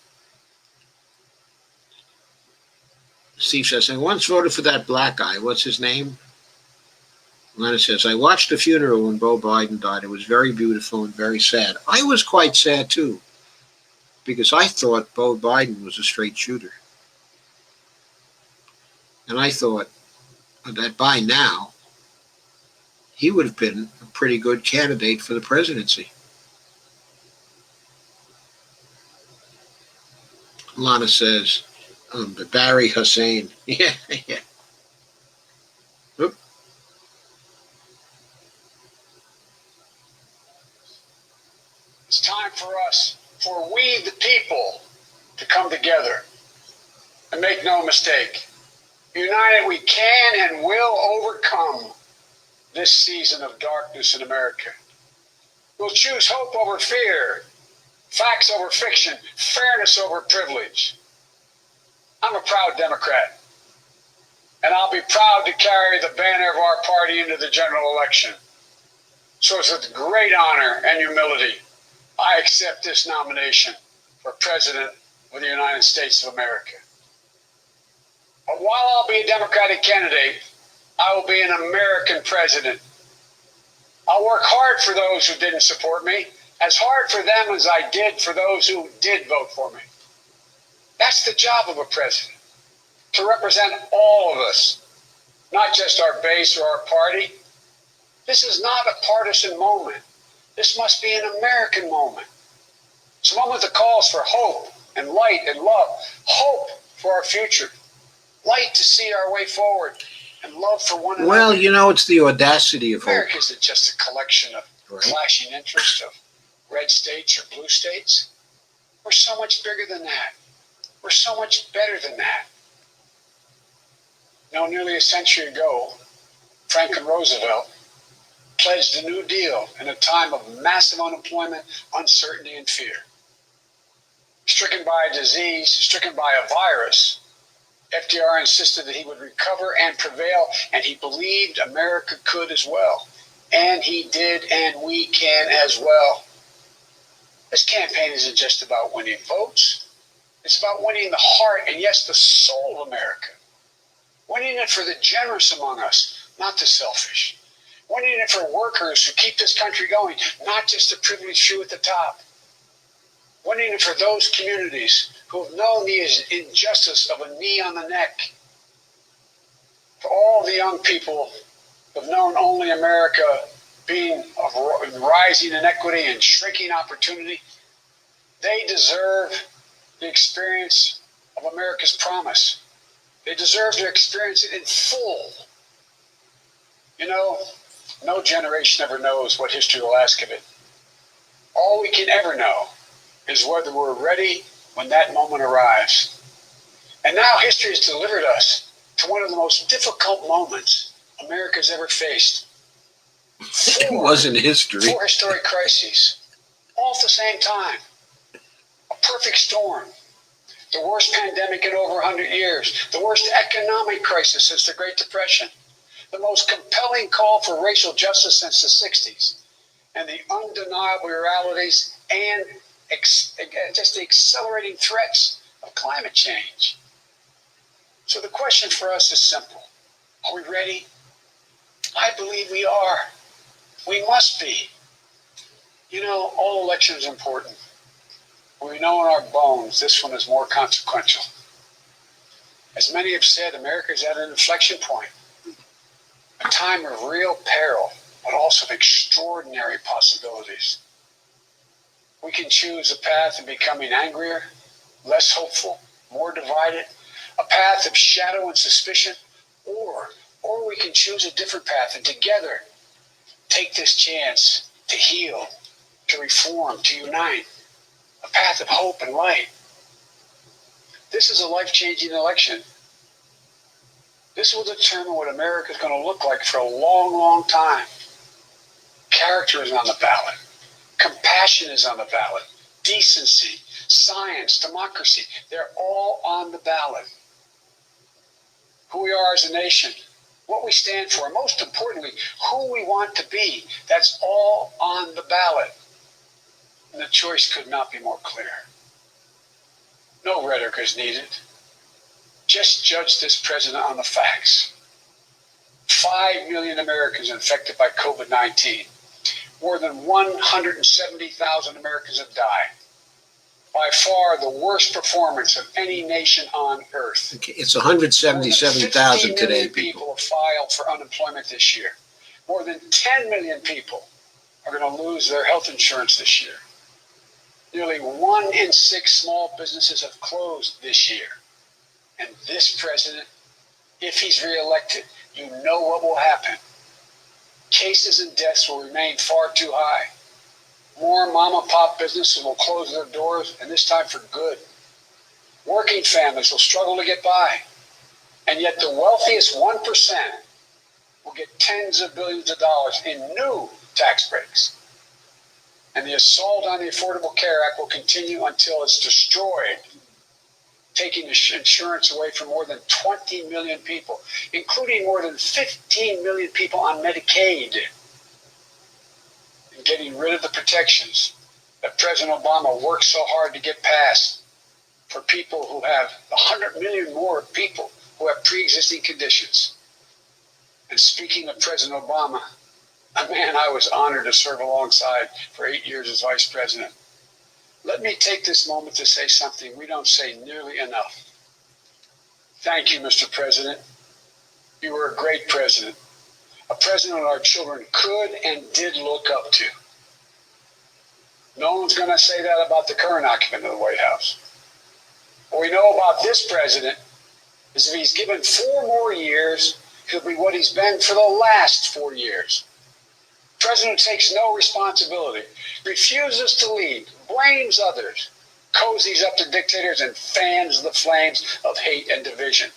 Steve says, I once voted for that black guy. What's his name? Lana says, I watched the funeral when Beau Biden died. It was very beautiful and very sad. I was quite sad, too, because I thought Beau Biden was a straight shooter. And I thought that by now, he would have been a pretty good candidate for the presidency. Lana says, Barry Hussein. Yeah. Oop. It's time for us, for we the people, to come together. And make no mistake, united we can and will overcome this season of darkness in America. We'll choose hope over fear, facts over fiction, fairness over privilege. I'm a proud Democrat, and I'll be proud to carry the banner of our party into the general election. So it's with great honor and humility I accept this nomination for President of the United States of America. But while I'll be a Democratic candidate, I will be an American president. I'll work hard for those who didn't support me, as hard for them as I did for those who did vote for me. That's the job of a president, to represent all of us, not just our base or our party. This is not a partisan moment. This must be an American moment. It's a moment that calls for hope and light and love. Hope for our future. Light to see our way forward. And love for one another. Well, you know, it's the audacity of hope. America isn't just a collection of clashing interests of red states or blue states. We're so much bigger than that. We're so much better than that. You know, nearly a century ago, Franklin Roosevelt pledged a New Deal in a time of massive unemployment, uncertainty, and fear. Stricken by a disease, stricken by a virus, FDR insisted that he would recover and prevail, and he believed America could as well. And he did, and we can as well. This campaign isn't just about winning votes. It's about winning the heart and, yes, the soul of America. Winning it for the generous among us, not the selfish. Winning it for workers who keep this country going, not just the privileged few at the top. Winning it for those communities who have known the injustice of a knee on the neck. For all the young people who have known only America being of rising inequity and shrinking opportunity, they deserve the experience of America's promise. They deserve to experience it in full. You know, no generation ever knows what history will ask of it. All we can ever know is whether we're ready when that moment arrives. And now history has delivered us to one of the most difficult moments America's ever faced. It wasn't history. 4 historic crises, all at the same time. A perfect storm. The worst pandemic in over 100 years. The worst economic crisis since the Great Depression. The most compelling call for racial justice since the 60s. And the undeniable realities and just the accelerating threats of climate change. So the question for us is simple. Are we ready? I believe we are. We must be. You know, all elections are important. We know in our bones this one is more consequential. As many have said, America is at an inflection point. A time of real peril, but also of extraordinary possibilities. We can choose a path of becoming angrier, less hopeful, more divided, a path of shadow and suspicion, or we can choose a different path and together take this chance to heal, to reform, to unite, a path of hope and light. This is a life-changing election. This will determine what America is going to look like for a long, long time. Character is on the ballot. Compassion is on the ballot. Decency, science, democracy, they're all on the ballot. Who we are as a nation, what we stand for, and most importantly, who we want to be, that's all on the ballot. And the choice could not be more clear. No rhetoric is needed. Just judge this president on the facts. 5 million Americans infected by COVID-19. More than 170,000 Americans have died. By far the worst performance of any nation on earth. Okay, it's 177,000 today, people have filed for unemployment this year. More than 10 million people are going to lose their health insurance this year. Nearly 1 in 6 small businesses have closed this year. And this president, if he's reelected, you know what will happen. Cases and deaths will remain far too high. More mom and pop businesses will close their doors, and this time for good. Working families will struggle to get by. And yet the wealthiest 1% will get tens of billions of dollars in new tax breaks. And the assault on the Affordable Care Act will continue until it's destroyed, taking insurance away from more than 20 million people, including more than 15 million people on Medicaid, and getting rid of the protections that President Obama worked so hard to get passed for people who have 100 million more people who have pre-existing conditions. And speaking of President Obama, a man I was honored to serve alongside for 8 years as vice president, let me take this moment to say something we don't say nearly enough. Thank you, Mr. President. You were a great president, a president our children could and did look up to. No one's going to say that about the current occupant of the White House. What we know about this president is if he's given 4 more years, he'll be what he's been for the last 4 years. President takes no responsibility, refuses to lead, blames others, cozies up to dictators, and fans the flames of hate and division.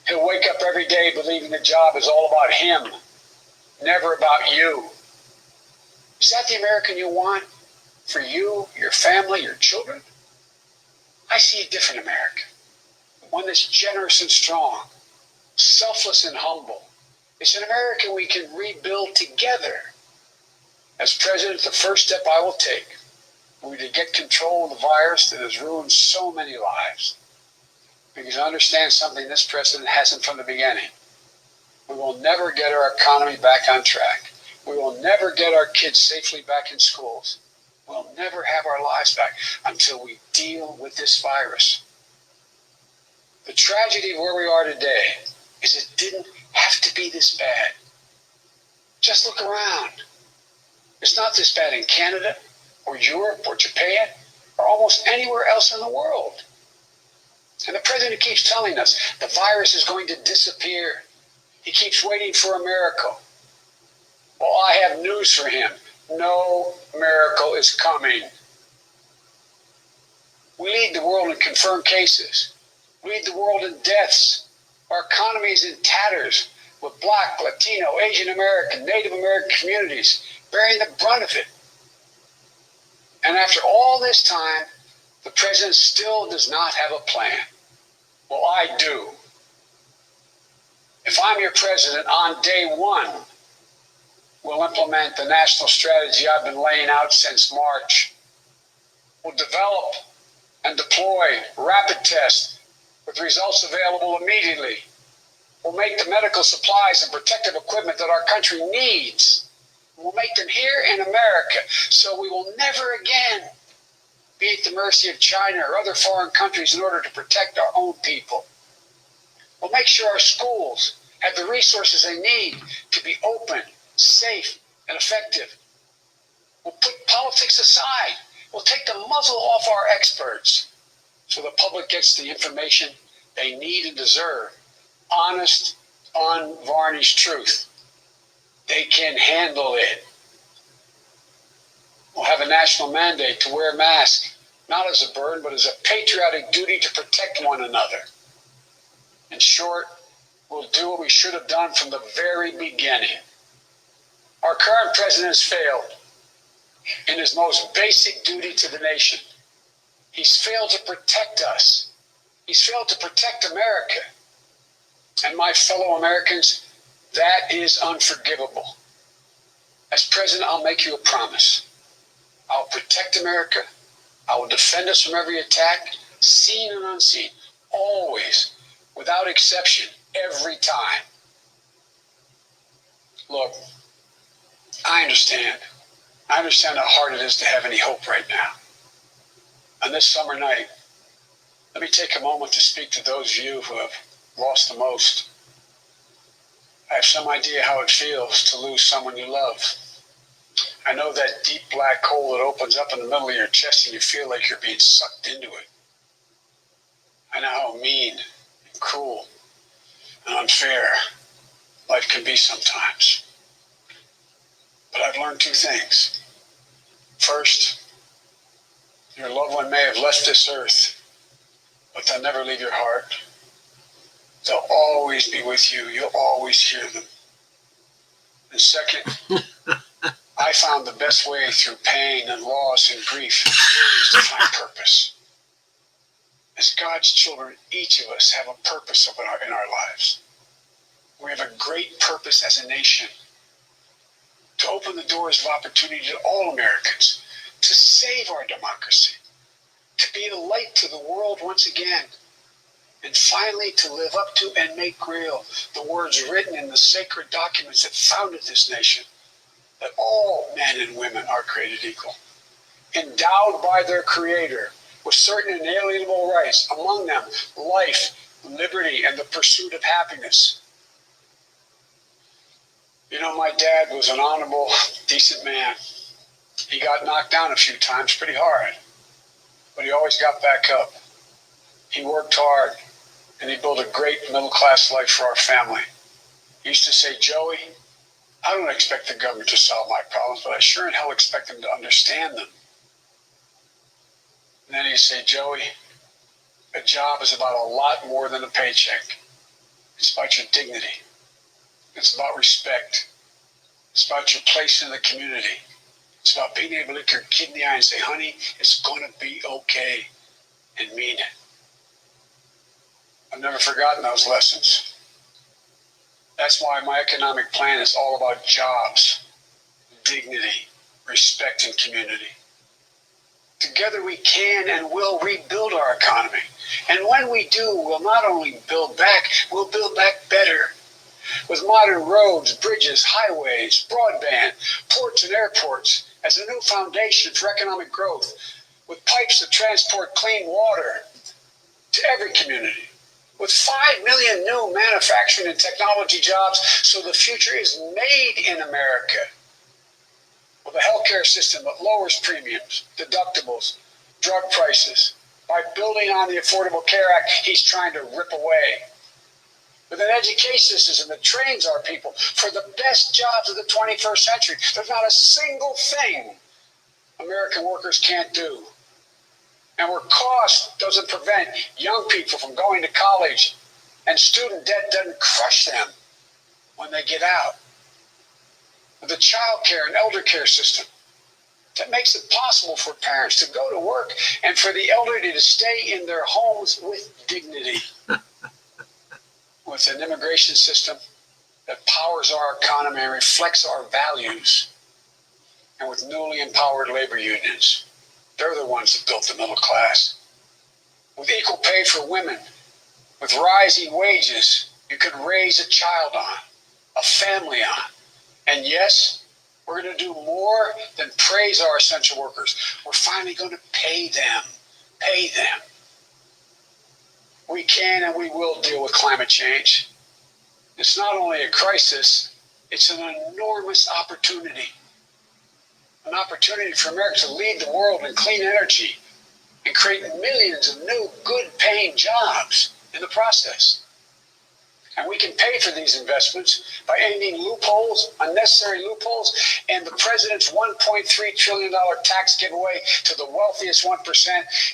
He'll wake up every day believing the job is all about him, never about you. Is that the American you want for you, your family, your children? I see a different American, one that's generous and strong, selfless and humble. It's an America we can rebuild together. As president, the first step I will take will be to get control of the virus that has ruined so many lives. Because I understand something this president hasn't from the beginning. We will never get our economy back on track. We will never get our kids safely back in schools. We'll never have our lives back until we deal with this virus. The tragedy of where we are today is it didn't have to be this bad. Just look around. It's not this bad in Canada or Europe or Japan or almost anywhere else in the world. And the president keeps telling us the virus is going to disappear. He keeps waiting for a miracle. Well, I have news for him. No miracle is coming. We lead the world in confirmed cases. We lead the world in deaths. Our economy is in tatters, with Black, Latino, Asian American, Native American communities bearing the brunt of it. And after all this time, the president still does not have a plan. Well, I do. If I'm your president, on day one, we'll implement the national strategy I've been laying out since March. We'll develop and deploy rapid tests with results available immediately. We'll make the medical supplies and protective equipment that our country needs. We'll make them here in America, so we will never again be at the mercy of China or other foreign countries in order to protect our own people. We'll make sure our schools have the resources they need to be open, safe, and effective. We'll put politics aside. We'll take the muzzle off our experts so the public gets the information they need and deserve. Honest, unvarnished truth. They can handle it. We'll have a national mandate to wear masks, not as a burden, but as a patriotic duty to protect one another. In short, we'll do what we should have done from the very beginning. Our current president has failed in his most basic duty to the nation. He's failed to protect us. He's failed to protect America. And my fellow Americans, that is unforgivable. As president, I'll make you a promise. I'll protect America. I will defend us from every attack, seen and unseen, always, without exception, every time. Look, I understand. I understand how hard it is to have any hope right now. On this summer night, let me take a moment to speak to those of you who have lost the most. I have some idea how it feels to lose someone you love. I know that deep black hole that opens up in the middle of your chest and you feel like you're being sucked into it. I know how mean and cruel and unfair life can be sometimes. But I've learned two things. First, your loved one may have left this earth, but they'll never leave your heart. They'll always be with you. You'll always hear them. And second, I found the best way through pain and loss and grief is to find purpose. As God's children, each of us have a purpose in our lives. We have a great purpose as a nation to open the doors of opportunity to all Americans, to save our democracy, to be a light to the world once again, and finally to live up to and make real the words written in the sacred documents that founded this nation, that all men and women are created equal, endowed by their Creator with certain inalienable rights, among them life, liberty, and the pursuit of happiness. You know, my dad was an honorable, decent man. He got knocked down a few times pretty hard, but he always got back up. He worked hard, and he built a great middle-class life for our family. He used to say, Joey, I don't expect the government to solve my problems, but I sure in hell expect them to understand them. And then he'd say, Joey, a job is about a lot more than a paycheck. It's about your dignity. It's about respect. It's about your place in the community. It's about being able to look your kid in the eye and say, honey, it's going to be okay, and mean it. I've never forgotten those lessons. That's why my economic plan is all about jobs, dignity, respect, and community. Together we can and will rebuild our economy. And when we do, we'll not only build back, we'll build back better. With modern roads, bridges, highways, broadband, ports and airports as a new foundation for economic growth. With pipes that transport clean water to every community. With 5 million new manufacturing and technology jobs, so the future is made in America. With a healthcare system that lowers premiums, deductibles, drug prices, by building on the Affordable Care Act he's trying to rip away. With an education system that trains our people for the best jobs of the 21st century, there's not a single thing American workers can't do. And where cost doesn't prevent young people from going to college and student debt doesn't crush them when they get out. With the child care and elder care system that makes it possible for parents to go to work and for the elderly to stay in their homes with dignity. With an immigration system that powers our economy and reflects our values. And with newly empowered labor unions. They're the ones that built the middle class. With equal pay for women, with rising wages, you can raise a child on, a family on. And yes, we're going to do more than praise our essential workers. We're finally going to pay them. Pay them. We can and we will deal with climate change. It's not only a crisis, it's an enormous opportunity. An opportunity for America to lead the world in clean energy and create millions of new, good-paying jobs in the process. And we can pay for these investments by ending loopholes, unnecessary loopholes, and the president's $1.3 trillion tax giveaway to the wealthiest 1%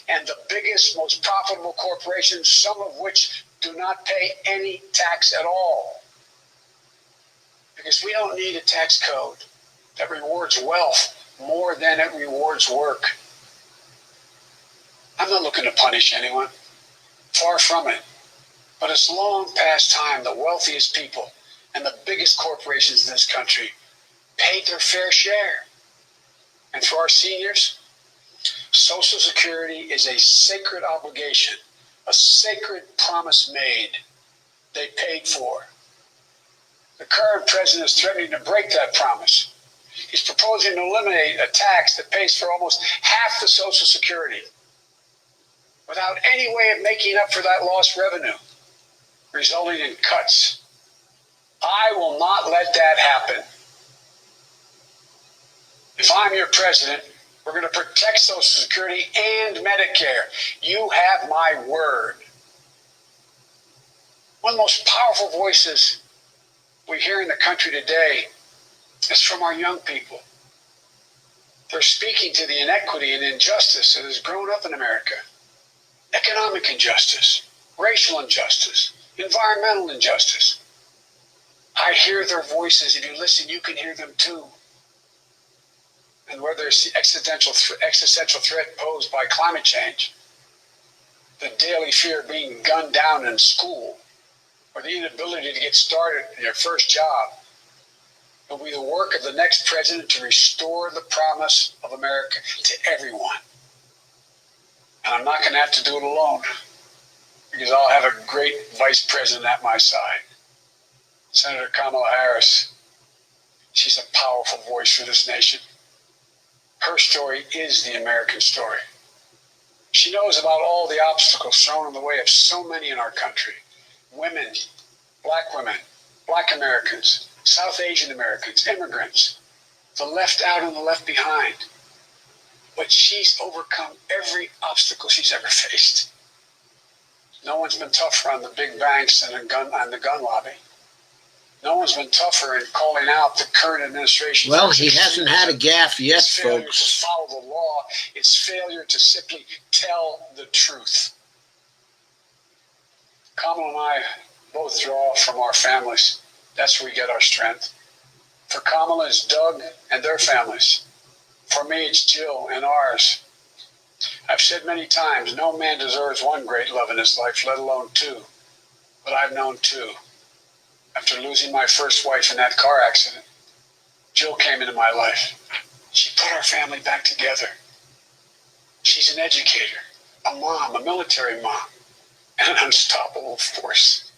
and the biggest, most profitable corporations, some of which do not pay any tax at all. Because we don't need a tax code that rewards wealth more than it rewards work. I'm not looking to punish anyone. Far from it. But it's long past time the wealthiest people and the biggest corporations in this country paid their fair share. And for our seniors, Social Security is a sacred obligation, a sacred promise made. They paid for. The current president is threatening to break that promise. He's proposing to eliminate a tax that pays for almost half the Social Security without any way of making up for that lost revenue, resulting in cuts. I will not let that happen. If I'm your president, we're going to protect Social Security and Medicare. You have my word. One of the most powerful voices we hear in the country today is from our young people. They're speaking to the inequity and injustice that has grown up in America. Economic injustice, racial injustice, environmental injustice. I hear their voices. If you listen, you can hear them too. And whether it's the existential threat posed by climate change, the daily fear of being gunned down in school, or the inability to get started in your first job, it will be the work of the next president to restore the promise of America to everyone. And I'm not going to have to do it alone, because I'll have a great vice president at my side. Senator Kamala Harris, she's a powerful voice for this nation. Her story is the American story. She knows about all the obstacles thrown in the way of so many in our country. Women, black Americans, South Asian Americans, immigrants, the left out and the left behind. But she's overcome every obstacle she's ever faced. No one's been tougher on the big banks and on the gun lobby. No one's been tougher in calling out the current administration. Well, he hasn't had a gaffe yet, its failure folks. to follow the law, its failure to simply tell the truth. Kamala and I both draw from our families. That's where we get our strength. For Kamala, it's Doug and their families. For me, it's Jill and ours. I've said many times, no man deserves one great love in his life, let alone two. But I've known two. After losing my first wife in that car accident, Jill came into my life. She put our family back together. She's an educator, a mom, a military mom, and an unstoppable force.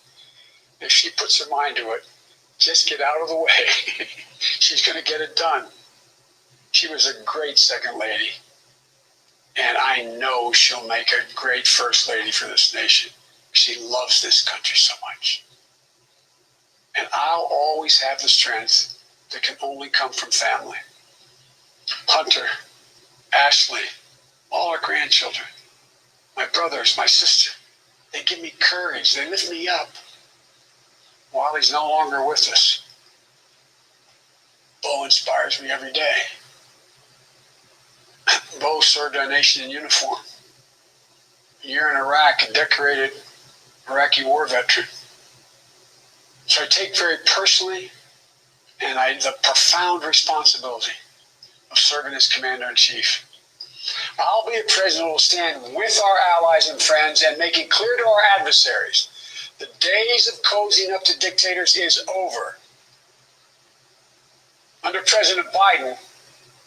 If she puts her mind to it, just get out of the way. She's going to get it done. She was a great second lady. And I know she'll make a great first lady for this nation. She loves this country so much. And I'll always have the strength that can only come from family. Hunter, Ashley, all our grandchildren, my brothers, my sister. They give me courage. They lift me up. While he's no longer with us, Bo inspires me every day. Bo served our nation in uniform. A year in Iraq, a decorated Iraqi war veteran. So I take very personally the profound responsibility of serving as Commander-in-Chief. I'll be a president who will stand with our allies and friends and make it clear to our adversaries the days of cozying up to dictators is over. Under President Biden,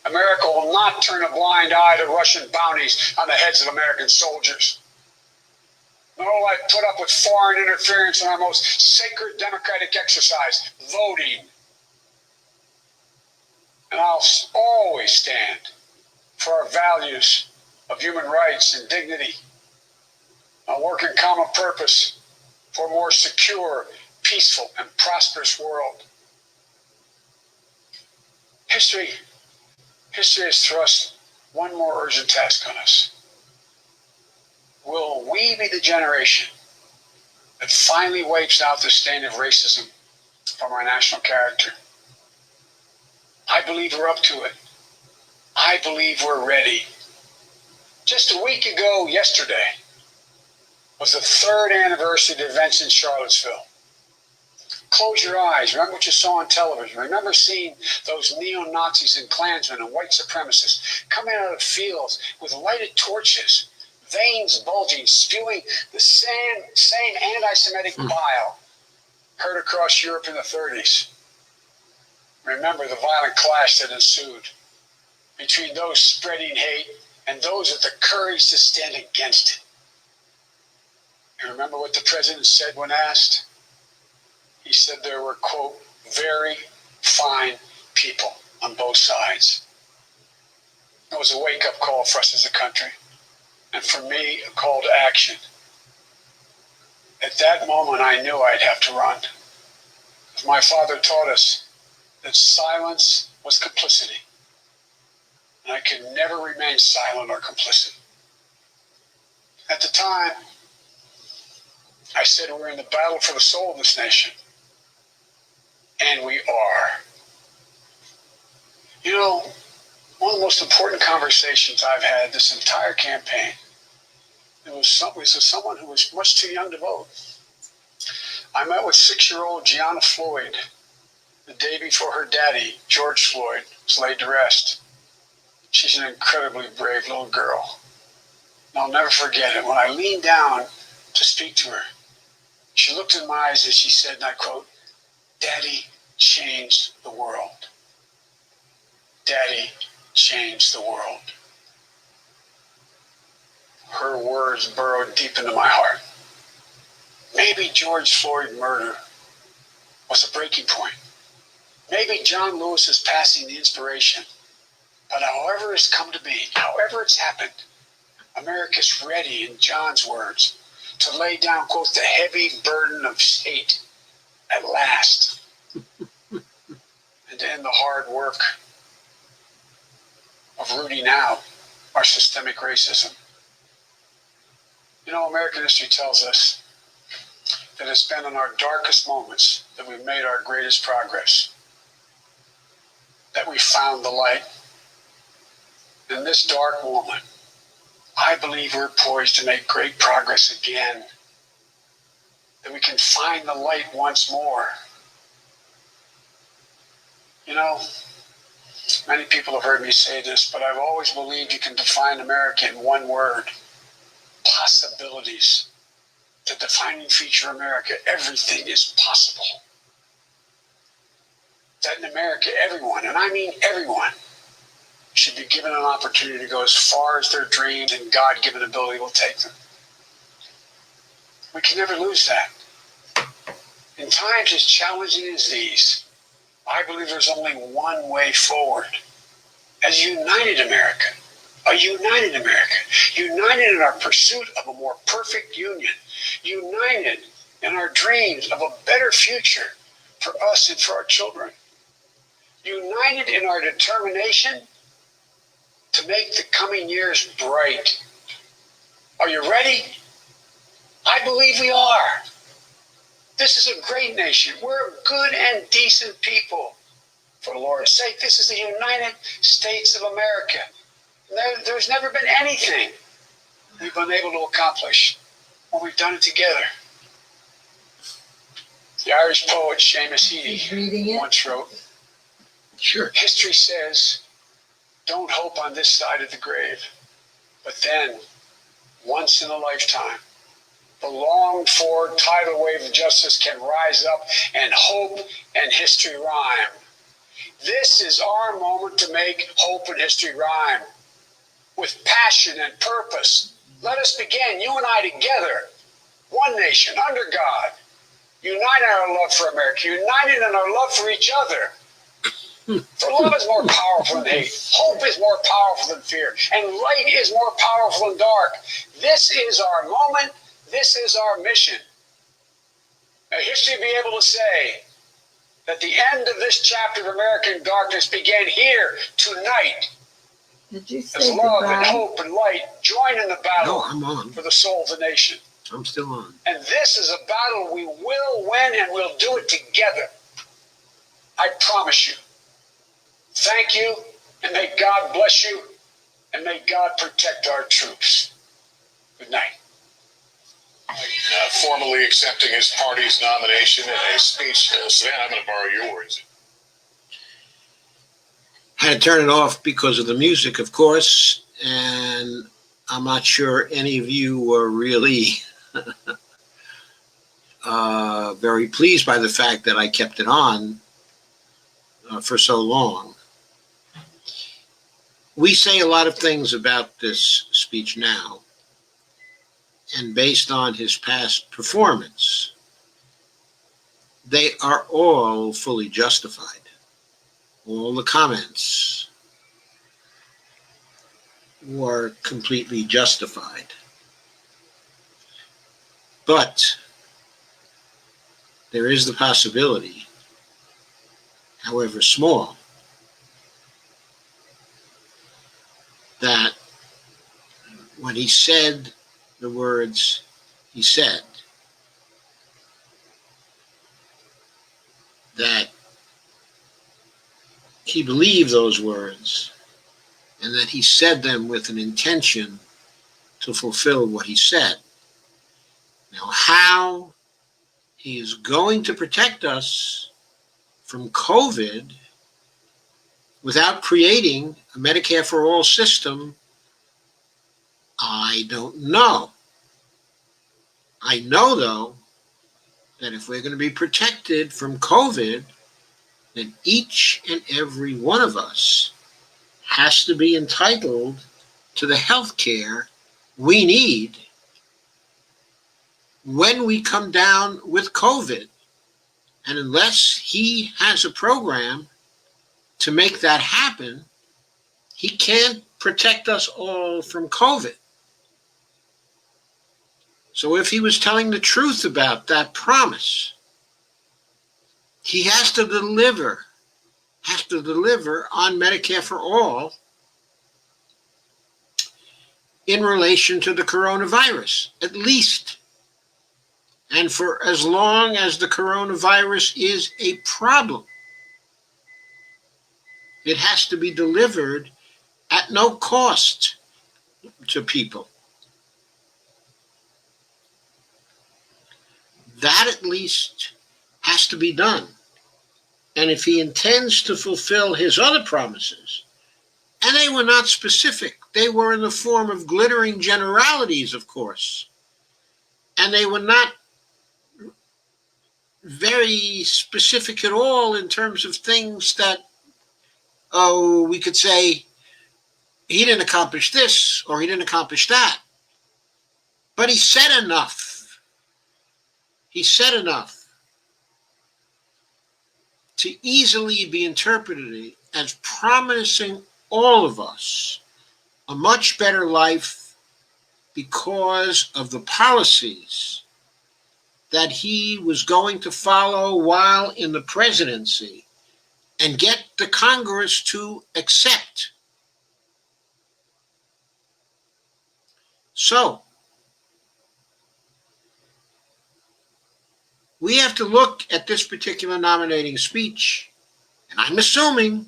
America will not turn a blind eye to Russian bounties on the heads of American soldiers. Nor will I put up with foreign interference in our most sacred democratic exercise, voting. And I'll always stand for our values of human rights and dignity. I'll work in common purpose for a more secure, peaceful, and prosperous world. History has thrust one more urgent task on us. Will we be the generation that finally wipes out the stain of racism from our national character? I believe we're up to it. I believe we're ready. Just a week ago yesterday was the 3rd anniversary of the events in Charlottesville. Close your eyes. Remember what you saw on television. Remember seeing those neo-Nazis and Klansmen and white supremacists coming out of the fields with lighted torches, veins bulging, spewing the same anti-Semitic bile heard across Europe in the 30s. Remember the violent clash that ensued between those spreading hate and those with the courage to stand against it. And remember what the president said when asked? He said there were, quote, very fine people on both sides. It was a wake-up call for us as a country, and for me, a call to action. At that moment, I knew I'd have to run. My father taught us that silence was complicity, and I could never remain silent or complicit. At the time, I said we're in the battle for the soul of this nation, and we are. You know, one of the most important conversations I've had this entire campaign, it was with someone who was much too young to vote. I met with 6-year-old Gianna Floyd the day before her daddy, George Floyd, was laid to rest. She's an incredibly brave little girl. And I'll never forget it. When I leaned down to speak to her, she looked in my eyes as she said, and I quote, "Daddy changed the world. Daddy changed the world." Her words burrowed deep into my heart. Maybe George Floyd murder was a breaking point. Maybe John Lewis is passing the inspiration. But however it's come to be, however it's happened, America's ready, in John's words, to lay down, quote, the heavy burden of hate at last, and to end the hard work of rooting out our systemic racism. You know, American history tells us that it's been in our darkest moments that we've made our greatest progress, that we found the light. In this dark moment, I believe we're poised to make great progress again, that we can find the light once more. You know, many people have heard me say this, but I've always believed you can define America in one word: possibilities. The defining feature of America: everything is possible. That in America, everyone, and I mean everyone, should be given an opportunity to go as far as their dreams and God-given ability will take them. We can never lose that. In times as challenging as these, I believe there's only one way forward. As a united America, united in our pursuit of a more perfect union, united in our dreams of a better future for us and for our children, united in our determination to make the coming years bright, Are you ready? I believe we are. This is a great nation. We're a good and decent people. For the Lord's sake, this is the United States of America. There's never been anything we've been able to accomplish when we've done it together. The Irish poet Seamus He's reading Heaney it. once wrote, Sure. history says, don't hope on this side of the grave, but then, once in a lifetime, the longed-for tidal wave of justice can rise up and hope and history rhyme. This is our moment to make hope and history rhyme. With passion and purpose, let us begin, you and I together, one nation, under God, united in our love for America, united in our love for each other. For love is more powerful than hate. Hope is more powerful than fear. And light is more powerful than dark. This is our moment. This is our mission. Now, history will be able to say that the end of this chapter of American darkness began here tonight. Did you As say love and goodbye? hope and light join in the battle No, I'm on. for the soul of the nation. I'm still on. And this is a battle we will win, and we'll do it together. I promise you. Thank you, and may God bless you, and may God protect our troops. Good night. Formally accepting his party's nomination in a speech. Savannah, I'm going to borrow your words. Had to turn it off because of the music, of course, and I'm not sure any of you were really very pleased by the fact that I kept it on for so long. We say a lot of things about this speech now, and based on his past performance, they are all fully justified. All the comments were completely justified. But there is the possibility, however small, that when he said the words he said, that he believed those words and that he said them with an intention to fulfill what he said. Now, how he is going to protect us from COVID without creating a Medicare for all system, I don't know. I know, though, that if we're going to be protected from COVID, then each and every one of us has to be entitled to the health care we need when we come down with COVID. And unless he has a program to make that happen, he can't protect us all from COVID. So if he was telling the truth about that promise, he has to deliver on Medicare for all in relation to the coronavirus, at least. And for as long as the coronavirus is a problem, it has to be delivered at no cost to people. That at least has to be done. And if he intends to fulfill his other promises, and they were not specific, they were in the form of glittering generalities, of course, and they were not very specific at all in terms of things that, we could say, he didn't accomplish this or he didn't accomplish that. But he said enough. He said enough to easily be interpreted as promising all of us a much better life because of the policies that he was going to follow while in the presidency and get the Congress to accept. So, we have to look at this particular nominating speech, and I'm assuming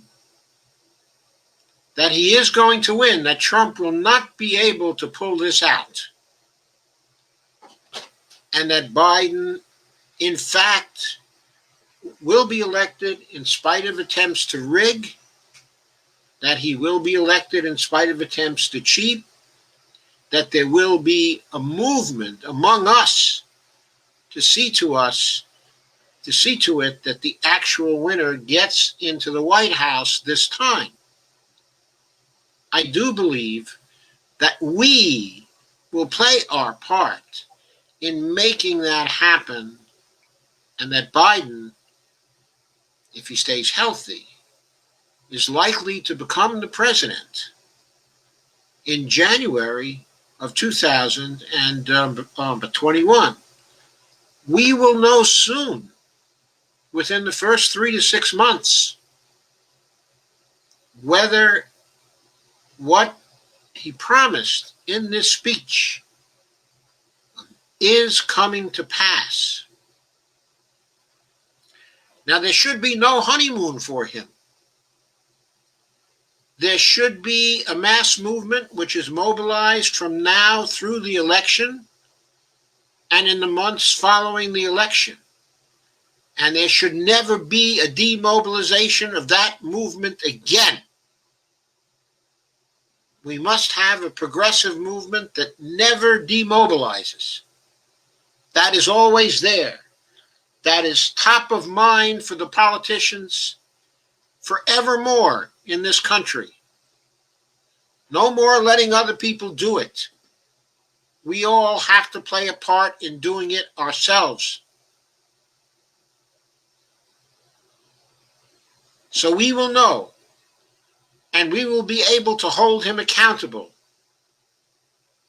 that he is going to win, that Trump will not be able to pull this out, and that Biden, in fact, will be elected in spite of attempts to rig, that he will be elected in spite of attempts to cheat, that there will be a movement among us to see to it that the actual winner gets into the White House this time. I do believe that we will play our part in making that happen, and that Biden, if he stays healthy, is likely to become the president in January of 2021. We will know soon, within the first 3 to 6 months, whether what he promised in this speech is coming to pass. Now, there should be no honeymoon for him. There should be a mass movement which is mobilized from now through the election and in the months following the election. And there should never be a demobilization of that movement again. We must have a progressive movement that never demobilizes. That is always there. That is top of mind for the politicians forevermore in this country. No more letting other people do it. We all have to play a part in doing it ourselves. So we will know, and we will be able to hold him accountable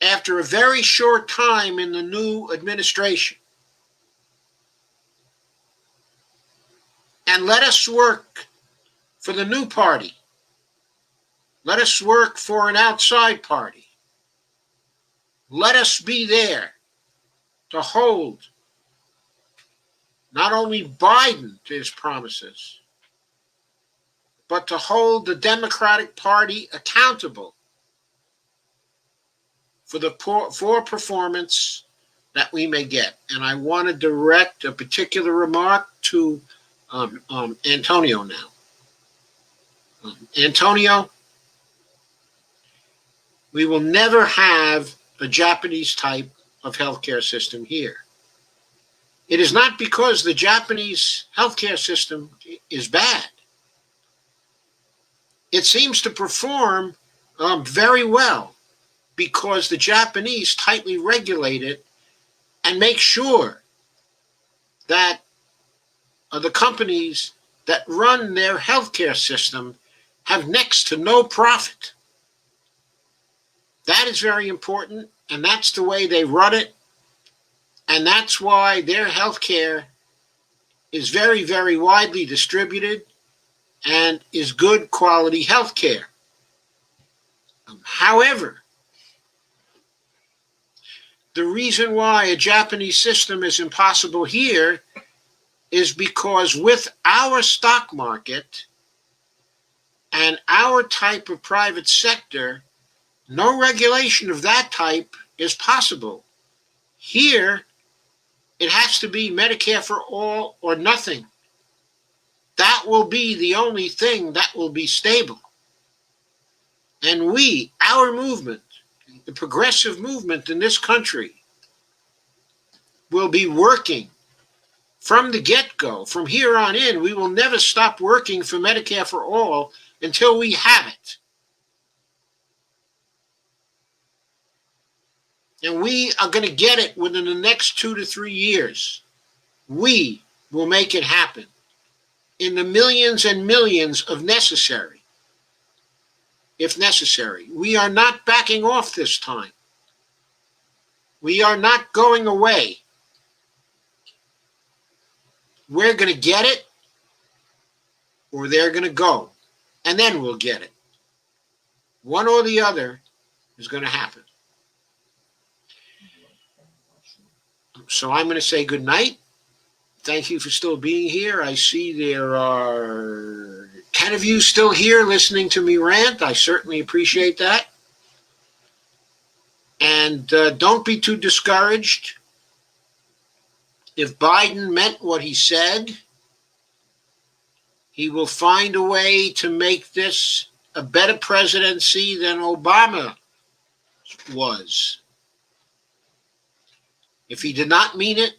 after a very short time in the new administration. And let us work for the new party. Let us work for an outside party. Let us be there to hold not only Biden to his promises, but to hold the Democratic Party accountable for the poor performance that we may get. And I want to direct a particular remark to Antonio now. Antonio, we will never have a Japanese type of healthcare system here. It is not because the Japanese healthcare system is bad. It seems to perform very well because the Japanese tightly regulate it and make sure that the companies that run their healthcare system have next to no profit. That is very important, and that's the way they run it, and that's why their healthcare is very, very widely distributed and is good quality healthcare. However, the reason why a Japanese system is impossible here is because with our stock market and our type of private sector, no regulation of that type is possible. Here, it has to be Medicare for all or nothing. That will be the only thing that will be stable. And we, our movement, the progressive movement in this country, will be working from the get-go. From here on in, we will never stop working for Medicare for all until we have it. And we are going to get it within the next 2 to 3 years. We will make it happen in the millions and millions of necessary, if necessary. We are not backing off this time. We are not going away. We're going to get it, or they're going to go, and then we'll get it. One or the other is going to happen. So I'm going to say good night. thank you for still being here. I see there are 10 of you still here listening to me rant. I certainly appreciate that. And don't be too discouraged. If Biden meant what he said, he will find a way to make this a better presidency than Obama was. If he did not mean it,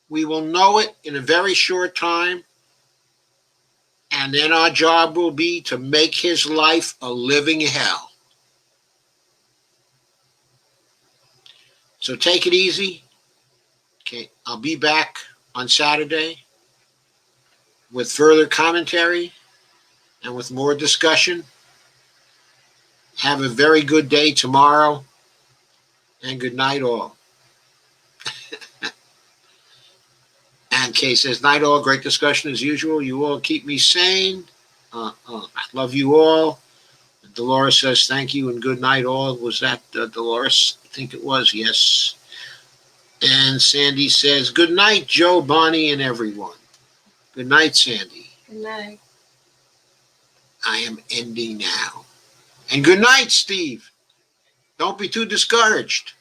we will know it in a very short time. And then our job will be to make his life a living hell. So take it easy. Okay, I'll be back on Saturday with further commentary and with more discussion. Have a very good day tomorrow, and good night all. And Kay says, night all, great discussion as usual. You all keep me sane. I love you all. Dolores says, thank you and good night all. Was that Dolores? I think it was, yes. And Sandy says, good night, Joe, Bonnie, and everyone. Good night, Sandy. Good night. I am ending now. And good night, Steve. Don't be too discouraged.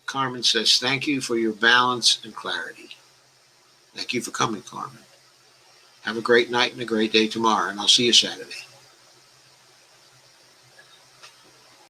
Carmen says, thank you for your balance and clarity. Thank you for coming, Carmen. Have a great night and a great day tomorrow, and I'll see you Saturday.